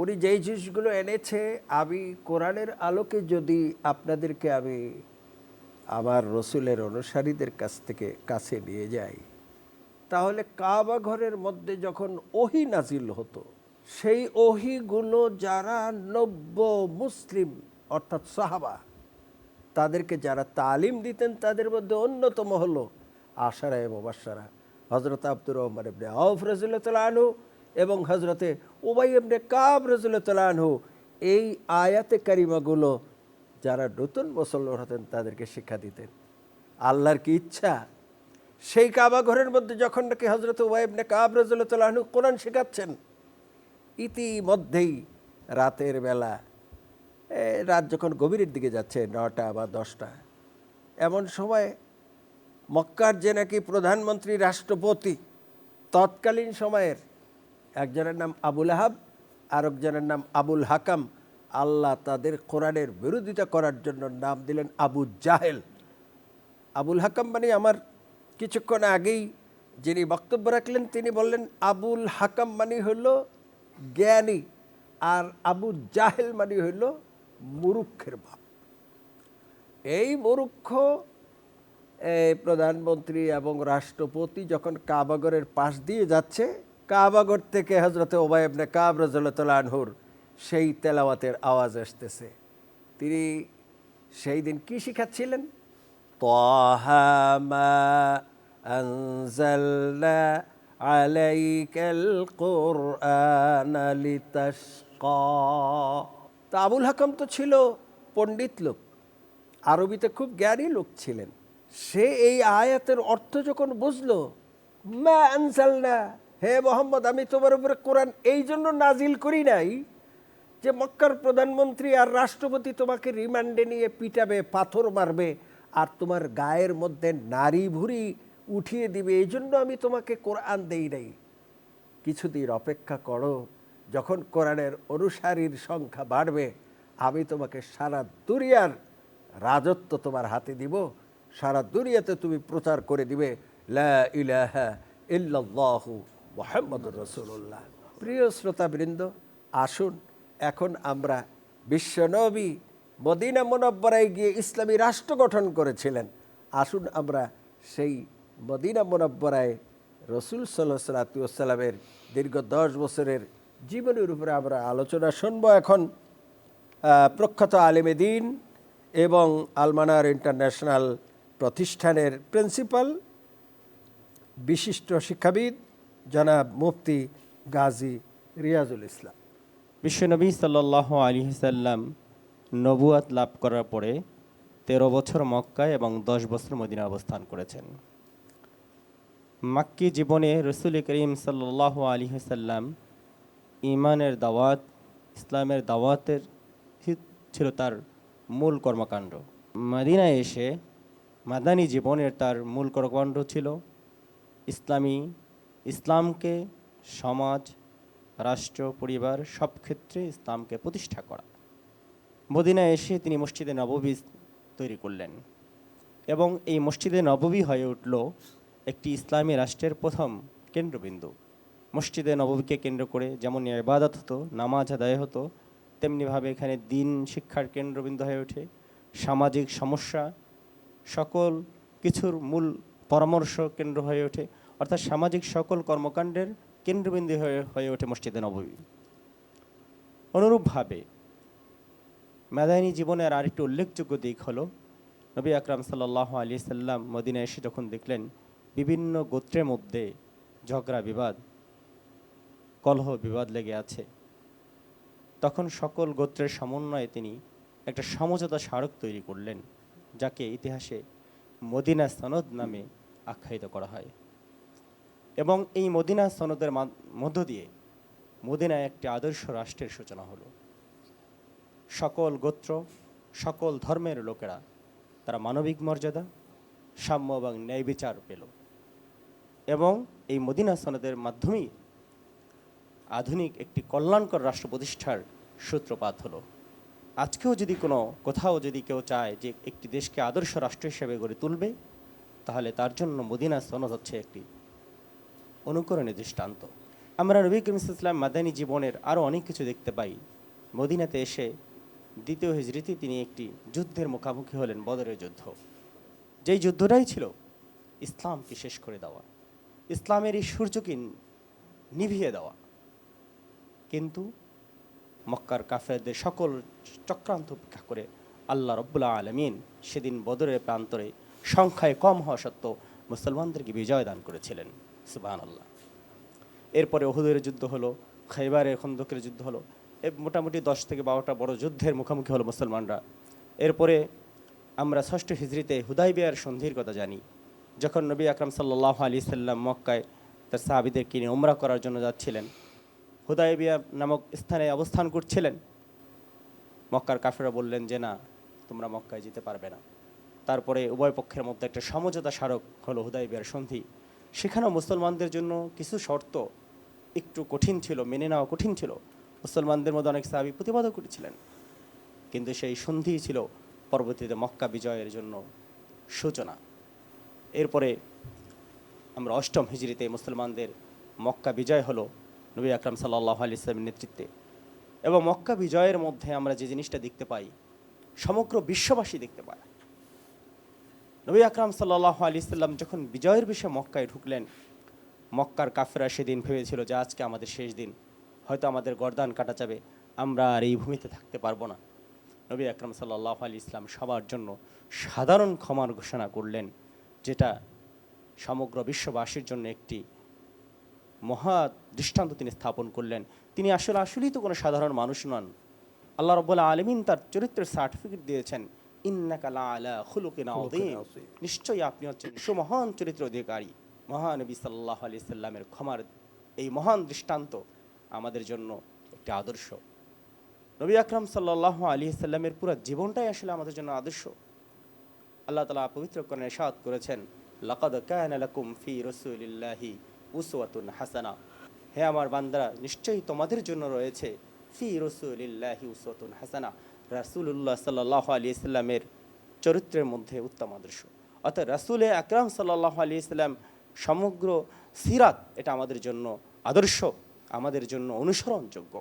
উনি যেই জিনিসগুলো এনেছে, আমি কোরআনের আলোকে যদি আপনাদেরকে আমি আমার রসুলের অনুসারীদের কাছে নিয়ে যাই, তাহলে কাবা ঘরের মধ্যে যখন ওহী নাজিল হতো, সেই ওহীগুলো যারা নব্য মুসলিম অর্থাৎ সাহাবা, তাদেরকে যারা তালিম দিতেন তাদের মধ্যে অন্যতম হলো আশারায়ে মুবাশশারা হযরত আব্দুর রহমান ইবনে আউফ রাদিয়াল্লাহু তাআলা আনহু এবং হযরতে উবাই ইবনে কাব রাদিয়াল্লাহু তাআলা আনহু। এই আয়াতে কারিমাগুলো যারা নতুন মুসলমান হতেন তাদেরকে শিক্ষা দিতেন। আল্লাহর কি ইচ্ছা? সেই কাবা ঘরের মধ্যে যখন নাকি হযরত উবাই ইবনে কাব রাদিয়াল্লাহু আনহু কোরআন শেখাচ্ছেন, ইতিমধ্যেই রাতের বেলা, রাত যখন গভীরের দিকে যাচ্ছে 9টা বা 10টা, এমন সময় মক্কার যে নাকি প্রধানমন্ত্রী, রাষ্ট্রপতি তৎকালীন সময়ের, একজনের নাম আবুল আহাব আর একজনের নাম আবুল হাকাম, আল্লাহ তাদের কোরআনের বিরোধিতা করার জন্য নাম দিলেন আবু জাহেল। আবুল হাকাম মানে আমার কিছুক্ষণ আগেই যিনি বক্তব্য রাখলেন তিনি বললেন আবুল হাকাম মানে হইল জ্ঞানী, আর আবু জাহেল মানে হইল মুরুক্ষের ভাব। এই মুরুক্ষ প্রধানমন্ত্রী এবং রাষ্ট্রপতি যখন কাবাগরের পাশ দিয়ে যাচ্ছে, কাবাগর থেকে হযরত উবাই ইবনে কাব রাদিয়াল্লাহু আনহুর সেই তেলাওয়াতের আওয়াজ আসতেছে। তিনি সেই দিন কি শিখাচ্ছিলেন? তাহা মা আনজালনা আলাইকাল কুরআনা লিতাশকা। তা আবুল হাকাম তো ছিল পণ্ডিত লোক, আরবিতে খুব জ্ঞানী লোক ছিলেন। সে এই আয়াতের অর্থ যখন বুঝলো, মা আনজালনা, হে মোহাম্মদ, আমি তোমার উপরে কোরআন এই জন্য নাজিল করি নাই যে মক্কার প্রধানমন্ত্রী আর রাষ্ট্রপতি তোমাকে রিমান্ডে নিয়ে পিটাবে, পাথর মারবে, আর তোমার গায়ের মধ্যে নারী ভুঁড়ি উঠিয়ে দিবে, এই জন্য আমি তোমাকে কোরআন দেই নাই। কিছুদিন অপেক্ষা করো, যখন কোরআনের অনুসারীর সংখ্যা বাড়বে, আমি তোমাকে সারা দুনিয়ার রাজত্ব তোমার হাতে দিব, সারা দুনিয়াতে তুমি প্রচার করে দিবে লা ইলাহা ইল্লাল্লাহু মুহাম্মাদুর রাসূলুল্লাহ। প্রিয় শ্রোতাবৃন্দ, আসুন এখন আমরা বিশ্বনবী মদিনা মুনাব্বরায় গিয়ে ইসলামী রাষ্ট্র গঠন করেছিলেন, আসুন আমরা সেই মদিনা মুনাব্বরায় রসুল সাল্লাল্লাহু আলাইহি ওয়াসাল্লামের দীর্ঘ 10 বছরের জীবনের উপরে আমরা আলোচনা শুনব। এখন প্রখ্যাত আলেমে দ্বীন এবং আল-মানার ইন্টারন্যাশনাল প্রতিষ্ঠানের প্রিন্সিপাল, বিশিষ্ট শিক্ষাবিদ জনাব মুফতি গাজী রিয়াজুল ইসলাম। বিশ্বনবী সাল্লাল্লাহু আলাইহি সাল্লাম নবুয়াত লাভ করার পরে 13 বছর মক্কায় এবং 10 বছর মদিনা অবস্থান করেছেন। মাক্কি জীবনে রসুল করিম সাল্লাল্লাহু আলাইহি সাল্লাম ঈমানের দাওয়াত, ইসলামের দাওয়াতের ছিল তার মূল কর্মকাণ্ড। মদিনায় এসে মাদানী জীবনের তার মূল কর্মকাণ্ড ছিল ইসলামকে সমাজ, রাষ্ট্র, পরিবার সব ক্ষেত্রে ইসলামকে প্রতিষ্ঠা করা। মদিনায় এসে তিনি মসজিদে নববী তৈরি করলেন এবং এই মসজিদে নববী হয়ে উঠল একটি ইসলামী রাষ্ট্রের প্রথম কেন্দ্রবিন্দু। মসজিদে নববীকে কেন্দ্র করে যেমন ইবাদত হতো, নামাজ আদায় হতো, তেমনিভাবে এখানে দ্বীন শিক্ষার কেন্দ্রবিন্দু হয়ে ওঠে। সামাজিক সমস্যা সকল কিছুর মূল পরামর্শ কেন্দ্র হয়ে ওঠে, অর্থাৎ সামাজিক সকল কর্মকাণ্ডের কেন্দ্রবিন্দু হয়ে ওঠে মসজিদে নববী। অনুরূপভাবে মাদানী জীবনের আরেকটি উল্লেখযোগ্য দিক হলো নবী আকরাম সাল্লাল্লাহু আলাইহি সাল্লাম মদিনায় এসে যখন দেখলেন বিভিন্ন গোত্রের মধ্যে ঝগড়া বিবাদ, কলহ বিবাদ লেগে আছে, তখন সকল গোত্রের সমন্বয়ে তিনি একটা সমঝোতা স্মারক তৈরি করলেন, যাকে ইতিহাসে মদিনা সনদ নামে আখ্যায়িত করা হয়। এবং এই মদিনা সনদের মধ্য দিয়ে মদিনায় একটি আদর্শ রাষ্ট্রের সূচনা হলো। সকল গোত্র, সকল ধর্মের লোকেরা তারা মানবিক মর্যাদা, সাম্য এবং ন্যায় বিচার পেল এবং এই মদিনা সনদের মাধ্যমেই আধুনিক একটি কল্যাণকর রাষ্ট্র প্রতিষ্ঠার সূত্রপাত হলো। আজকেও যদি কোথাও যদি কেউ চায় যে একটি দেশকে আদর্শ রাষ্ট্র হিসেবে গড়ে তুলবে, তাহলে তার জন্য মদিনা সনদ হচ্ছে একটি অনুকরণের দৃষ্টান্ত। আমরা নবী করিম সাল্লাল্লাহু আলাইহি ওয়াসাল্লাম মাদানী জীবনের আরও অনেক কিছু দেখতে পাই। মদিনাতে এসে দ্বিতীয় হিজরিতে তিনি একটি যুদ্ধের মুখোমুখি হলেন, বদরের যুদ্ধ। যেই যুদ্ধটাই ছিল ইসলামকে শেষ করে দেওয়া, ইসলামের এই সূর্যকে নিভিয়ে দেওয়া। কিন্তু মক্কার কাফেরদের সকল চক্রান্ত উপেক্ষা করে আল্লাহ রাব্বুল আলামিন সেদিন বদরের প্রান্তরে সংখ্যায় কম হওয়া সত্ত্বেও মুসলমানদেরকে বিজয় দান করেছিলেন। সুবহানাল্লাহ। এরপরে উহুদের যুদ্ধ হলো, খাইবারের খন্দকের যুদ্ধ হলো, মোটামুটি 10 থেকে 12টা বড় যুদ্ধের মুখোমুখি হলো মুসলমানরা। এরপরে আমরা 6ষ্ঠ হিজরিতে হুদাইবিয়ার সন্ধির কথা জানি। যখন নবী আকরাম সাল্লাল্লাহু আলাইহি সাল্লাম মক্কায় তার সাহাবীদেরকে নিয়ে উমরা করার জন্য যাচ্ছিলেন, হুদাইবিয়া নামক স্থানে অবস্থান করছিলেন, মক্কার কাফেররা বললেন যে না, তোমরা মক্কায় যেতে পারবে না। তারপরে উভয় পক্ষের মধ্যে একটা সমঝোতা স্মারক হলো হুদাইবিয়ার সন্ধি। সেখানেও মুসলমানদের জন্য কিছু শর্ত একটু কঠিন ছিল, মেনে নেওয়া কঠিন ছিল। মুসলমানদের মধ্যে অনেক সাহাবী প্রতিবাদও করেছিলেন, কিন্তু সেই সন্ধি ছিল পরবর্তীতে মক্কা বিজয়ের জন্য সূচনা। এরপরে আমরা 8ম হিজরিতে মুসলমানদের মক্কা বিজয় হলো নবী আকরাম সাল্লাল্লাহু আলাইহি ওয়াসাল্লামের নেতৃত্বে। এবং মক্কা বিজয়ের মধ্যে আমরা যে জিনিসটা দেখতে পাই, সমগ্র বিশ্ববাসী দেখতে পায়। নবী আকরাম সাল্লাল্লাহু আলাইহি ওয়াসাল্লাম যখন বিজয়ের বিষয়ে মক্কায় ঢুকলেন, মক্কার কাফেররা সেদিন ভেবেছিল যে আজকে আমাদের শেষ দিন, হয়তো আমাদের গর্দান কাটা যাবে, আমরা আর এই ভূমিতে থাকতে পারবো না। নবী আকরাম সাল্লাল্লাহু আলাইহি ওয়াসাল্লাম সবার জন্য সাধারণ ক্ষমার ঘোষণা করলেন, যেটা সমগ্র বিশ্ববাসীর জন্য একটি মহা দৃষ্টান্ত তিনি স্থাপন করলেন। তিনি আসলেই তো কোনো সাধারণ মানুষ নন। আল্লাহ রাব্বুল আলামিন তার চরিত্রের সার্টিফিকেট দিয়েছেন, ইন্নাকা লাআলা খুলুকিন আযীম, নিশ্চয়ই আপনি হচ্ছেন সুমহান চরিত্র অধিকারী। মহানবী সাল্লাল্লাহু আলাইহি সাল্লামের ক্ষমার এই মহান দৃষ্টান্ত আমাদের জন্য একটি আদর্শ। নবী আকরাম সাল্লাল্লাহু আলাইহি সাল্লামের পুরো জীবনটাই আসলে আমাদের জন্য আদর্শ। আল্লাহ তাআলা পবিত্র কোরআনে ইরশাদ করেছেন, লাকাদ কানা লাকুম ফি রাসূলিল্লাহি উসওয়াতুন হাসানা। হে আমার বান্দারা, নিশ্চয়ই তোমাদের জন্য রয়েছে ফি রাসূলিল্লাহি উসওয়াতুন হাসানা, রাসূলুল্লাহ সাল্লাল্লাহু আলাইহি সাল্লামের চরিত্রের মধ্যে উত্তম আদর্শ। অর্থাৎ রাসূল আকরাম সাল্লাল্লাহু আলাইহি সাল্লাম সমগ্র সিরাত এটা আমাদের জন্য আদর্শ, আমাদের জন্য অনুসরণযোগ্য।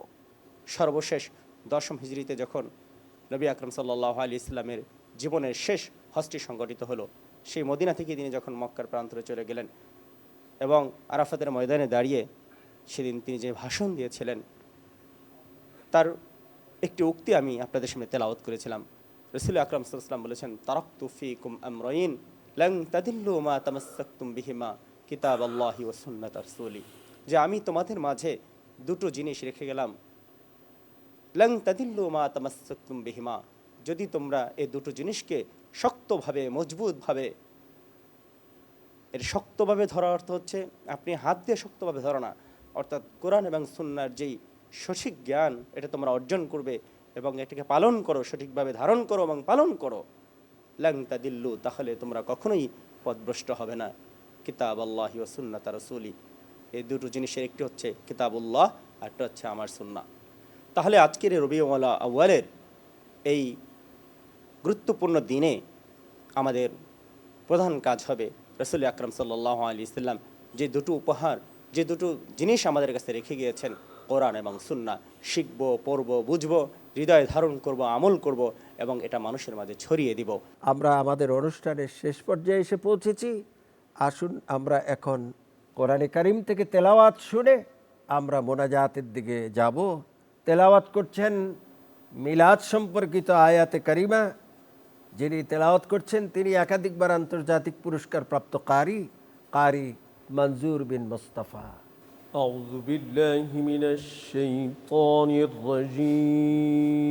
সর্বশেষ 10ম হিজরিতে যখন নবী আকরাম সাল্লাল্লাহু আলাইহি সাল্লামের জীবনের শেষ হজটি সংগঠিত হলো, সেই মদিনা থেকে তিনি যখন মক্কার প্রান্তরে চলে গেলেন এবং আরাফাতের ময়দানে দাঁড়িয়ে সেদিন তিনি যে ভাষণ দিয়েছিলেন, তার একটি উক্তি আমি আপনাদের সামনে তেলাওয়াত করেছিলাম। রাসূল আকরাম সাল্লাল্লাহু আলাইহি সাল্লাম বলেছেন, তারাকতু ফীকুম আমরাইন লান তাদিল্লু মা তামাসসাকতুম বিহিমা কিতাবাল্লাহি ওয়া সুন্নাত রাসূলি, যে আমি তোমাদের মাঝে দুটো জিনিস রেখে গেলাম, লান তাদিল্লু মা তামাসসাকতুম বিহিমা, যদি তোমরা এই দুটো জিনিসকে শক্তভাবে মজবুতভাবে, এর শক্তভাবে ধরা অর্থ হচ্ছে আপনি হাত দিয়ে শক্তভাবে ধরো না, অর্থাৎ কোরআন এবং সুন্নাহর যেই সঠিক জ্ঞান এটা তোমরা অর্জন করবে এবং এটাকে পালন করো, সঠিকভাবে ধারণ করো এবং পালন করো, লান তাদিল্লু, তাহলে তোমরা কখনোই পথভ্রষ্ট হবে না, কিতাবাল্লাহি ওয়া সুন্নাত রাসূলি, এই দুটো জিনিসের একটি হচ্ছে কিতাবুল্লাহ আর একটা হচ্ছে আমার সুন্নাহ। তাহলে আজকের এই রবিউল আউয়ালের এই গুরুত্বপূর্ণ দিনে আমাদের প্রধান কাজ হবে রাসূল আকরাম সাল্লাল্লাহু আলাইহি সাল্লাম যে দুটো উপহার, যে দুটো জিনিস আমাদের কাছে রেখে গিয়েছেন, কোরআন এবং সুন্নাহ, শিখব, পড়ব, বুঝব, হৃদয়ে ধারণ করব, আমল করব এবং এটা মানুষের মাঝে ছড়িয়ে দিব। আমরা আমাদের অনুষ্ঠানের শেষ পর্যায়ে এসে পৌঁছেছি। আসুন আমরা এখন কোরআনে কারিম থেকে তেলাওয়াত শুনে আমরা মোনাজাতের দিকে যাব। তেলাওয়াত করছেন মিলাদ সম্পর্কিত আয়াতে কারিমা। যিনি তেলাওয়াত করছেন তিনি একাধিকবার আন্তর্জাতিক পুরস্কার প্রাপ্ত কারি মনজুর বিন মুস্তাফা। আউযু বিল্লাহি মিনাশ শাইতানির রাজীম।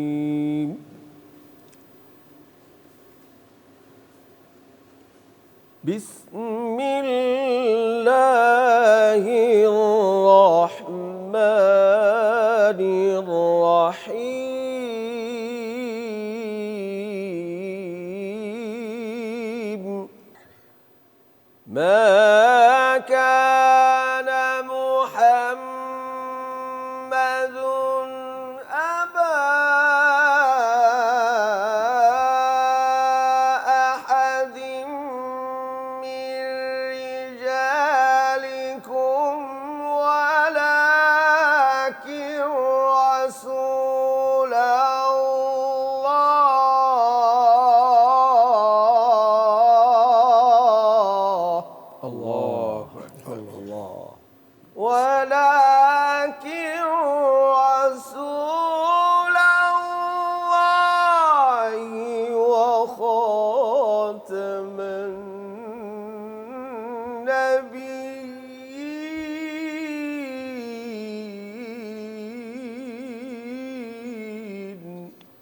বিসমিল্লাহির রহমানির রহিম। মা কানা মুহাম্মাদুন আবা আহাদিম মির রিজালিকুম ওয়ালাকিন রাসূলাল্লাহ। আল্লাহু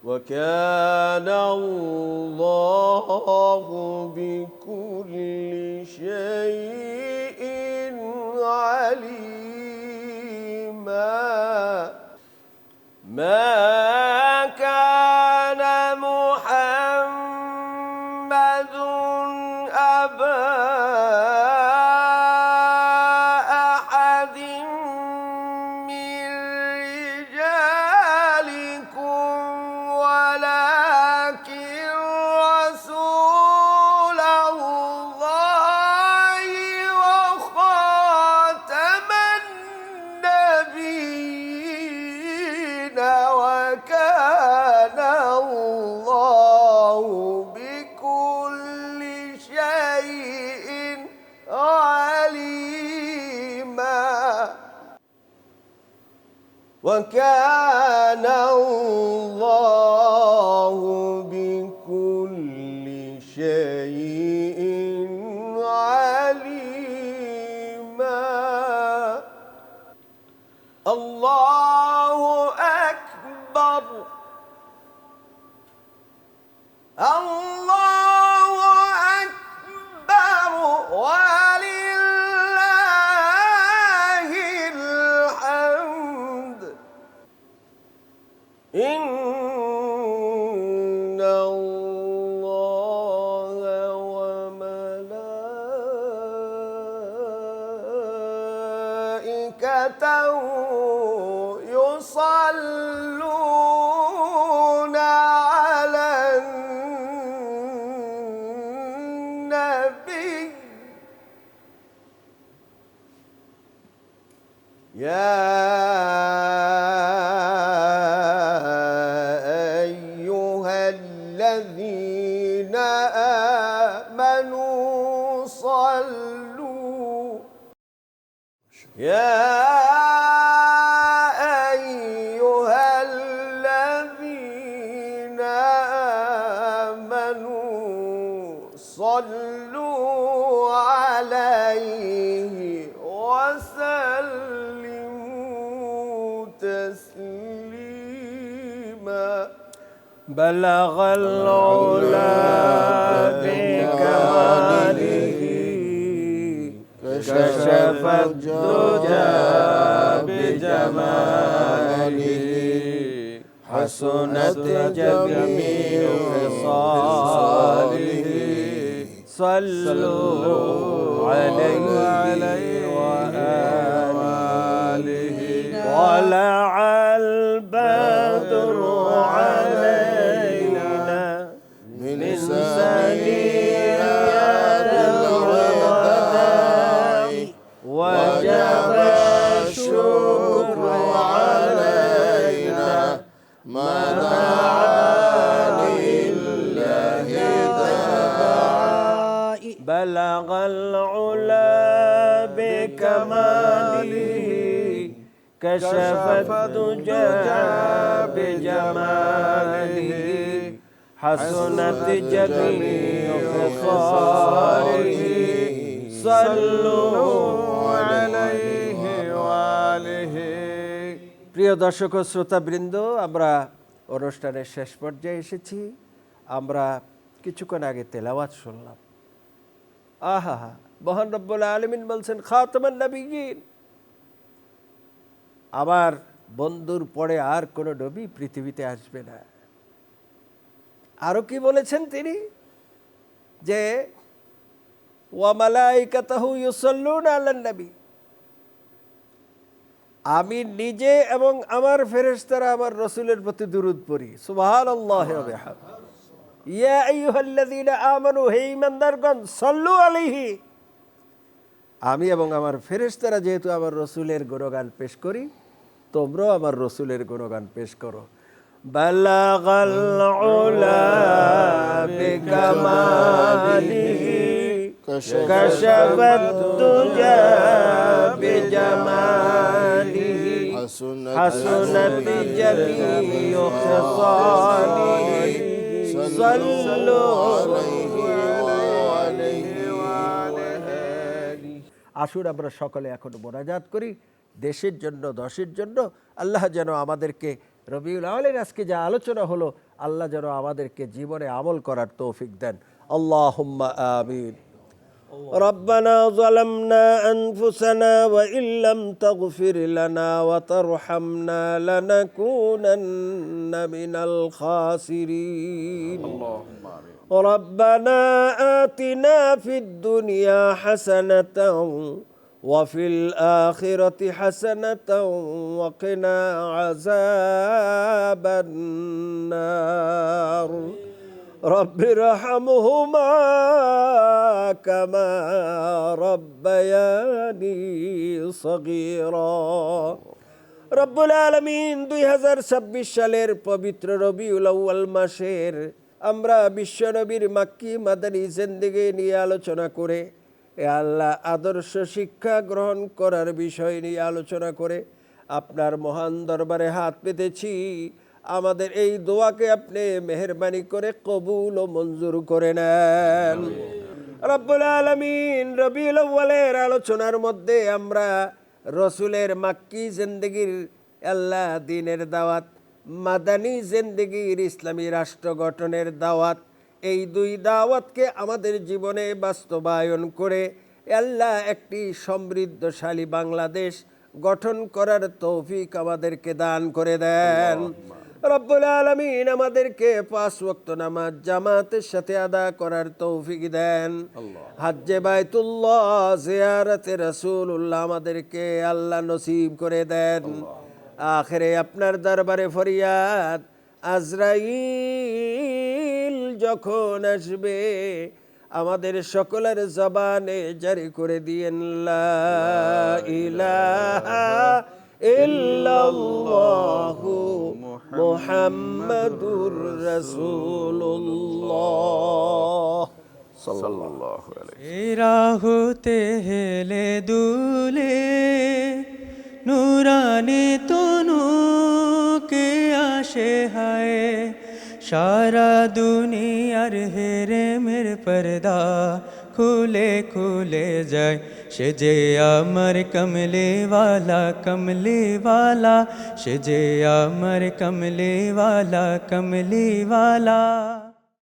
وكان الله بكل شيء عليما ما كان محمد أبا أحد من رجالكم ولكن رسول الله وخاتم النبيين وكان الله بكل شيء عليما وكان الله بكل شيء عليما الله أكبر الله أكبر ولله الحمد إن الله وملائكته يصلون على النبي يا أيها الذين آمنوا صلوا يا أيها الذين آمنوا صلوا عليه وسلموا تسليما بلغ العلا بكماله كشف الدجى بجماله حسنت جميع خصاله صلوا عليه وآله طلع البدر علينا من ثنيات الوداع وجب الشكر علينا ما دعا لله داعي بلغ العلا بكماله كشف الدجى بجماله حسنت جميع خصاله صلوا عليه وآله প্রিয় দর্শক ও শ্রোতাবৃন্দ, আমরা অনুষ্ঠানের শেষ পর্যায়ে এসেছি। আমরা কিছুক্ষণ আগে তেলাওয়াত শুনলাম। আহা, মহান রব্বুল আলামিন বলছেন খাতামান নবিয়্যিন, আমার বন্ধুর পরে আর কোনো নবী পৃথিবীতে আসবে না। আরো কি বলেছেন তিনি, যে ওয়া মালাইকাতুহু ইউসাল্লুনা আলান নবী, আমি নিজে এবং আমার ফেরেশতারা আমার রাসূলের প্রতি দুরূদ পড়ি। সুবহানাল্লাহি ওয়া বিহামদিহি। ইয়া আইয়ুহাল্লাযীনা আমানু, হে ঈমানদারগণ, সাল্লু আলাইহি, আমি এবং আমার ফেরেশতারা যেহেতু আমার রাসূলের গুণগান পেশ করি, তোমরাও আমার রাসূলের গুণগান পেশ করো। বালাগাল উলা বিকামালিহি কাশাফাত দুজা বিজামালিহি হাসনাত জামিউ খিসালিহি সাল্লু আলাইহি ওয়া আলিহি। আসুন আমরা সকলে এখন মোনাজাত করি দেশের জন্য, দশের জন্য। আল্লাহ যেন আমাদেরকে রবিউল আউয়ালের আজকে যা আলোচনা হলো আল্লাহ যেন আমাদেরকে জীবনে আমল করার তৌফিক দেন। আল্লাহুম্মা আমিন। ربنا ظلمنا أنفسنا وإن لم تغفر لنا وترحمنا لنكونن من الخاسرين. ربنا آتنا في الدنيا حسنة وفي الآخرة حسنة وقنا عذاب النار. رب ارحمهما كما ربياني صغيرا. রব্বুল আলামিন 2026 সালের পবিত্র রবিউল আউয়াল মাসের আমরা বিশ্বনবীর মাক্কি মাদানী জিন্দেগি নিয়ে আলোচনা করে, এ আল্লাহ আদর্শ শিক্ষা গ্রহণ করার বিষয় নিয়ে আলোচনা করে আপনার মহান দরবারে হাত পেতেছি। আমাদের এই দোয়াকে আপনি মেহেরবানি করে কবুল ও মঞ্জুর করে নেন। রব্বুল আলামিন রবিউল আউয়ালের আলোচনার মধ্যে আমরা রসুলের মাক্কি জিন্দেগির আল্লাহ দ্বীনের দাওয়াত, মাদানী জিন্দেগির ইসলামী রাষ্ট্র গঠনের দাওয়াত, এই দুই দাওয়াতকে আমাদের জীবনে বাস্তবায়ন করে আল্লাহ একটি সমৃদ্ধশালী বাংলাদেশ গঠন করার তৌফিক আমাদেরকে দান করে দেন। রব্বুল আলামিন আমাদেরকে 5 ওয়াক্ত নামাজ জামাতের সাথে আদা করার তৌফিক দেন। হজ্জে বাইতুল্লাহ, জিয়ারতে রাসূলুল্লাহ আমাদেরকে আল্লাহ নসিব করে দেন। আখিরে আপনার দরবারে ফরিয়াদ, আজরাইল যখন আসবে আমাদের সকলের জবানে জারি করে দিয়েন লা ইলাহা ইল্লাল্লাহু মুহাম্মাদুর রাসূলুল্লাহ সাল্লাল্লাহু আলাইহি। রাহুতে হেলে দুলে নুরানি তনুকে আসে হায়, সারা দুনিয়ার হেরে মের পর্দা খুলে খুলে যায়। সে যে আমার কমলেওয়ালা কমলেওয়ালা, সে যে আমার কমলেওয়ালা কমলেওয়ালা।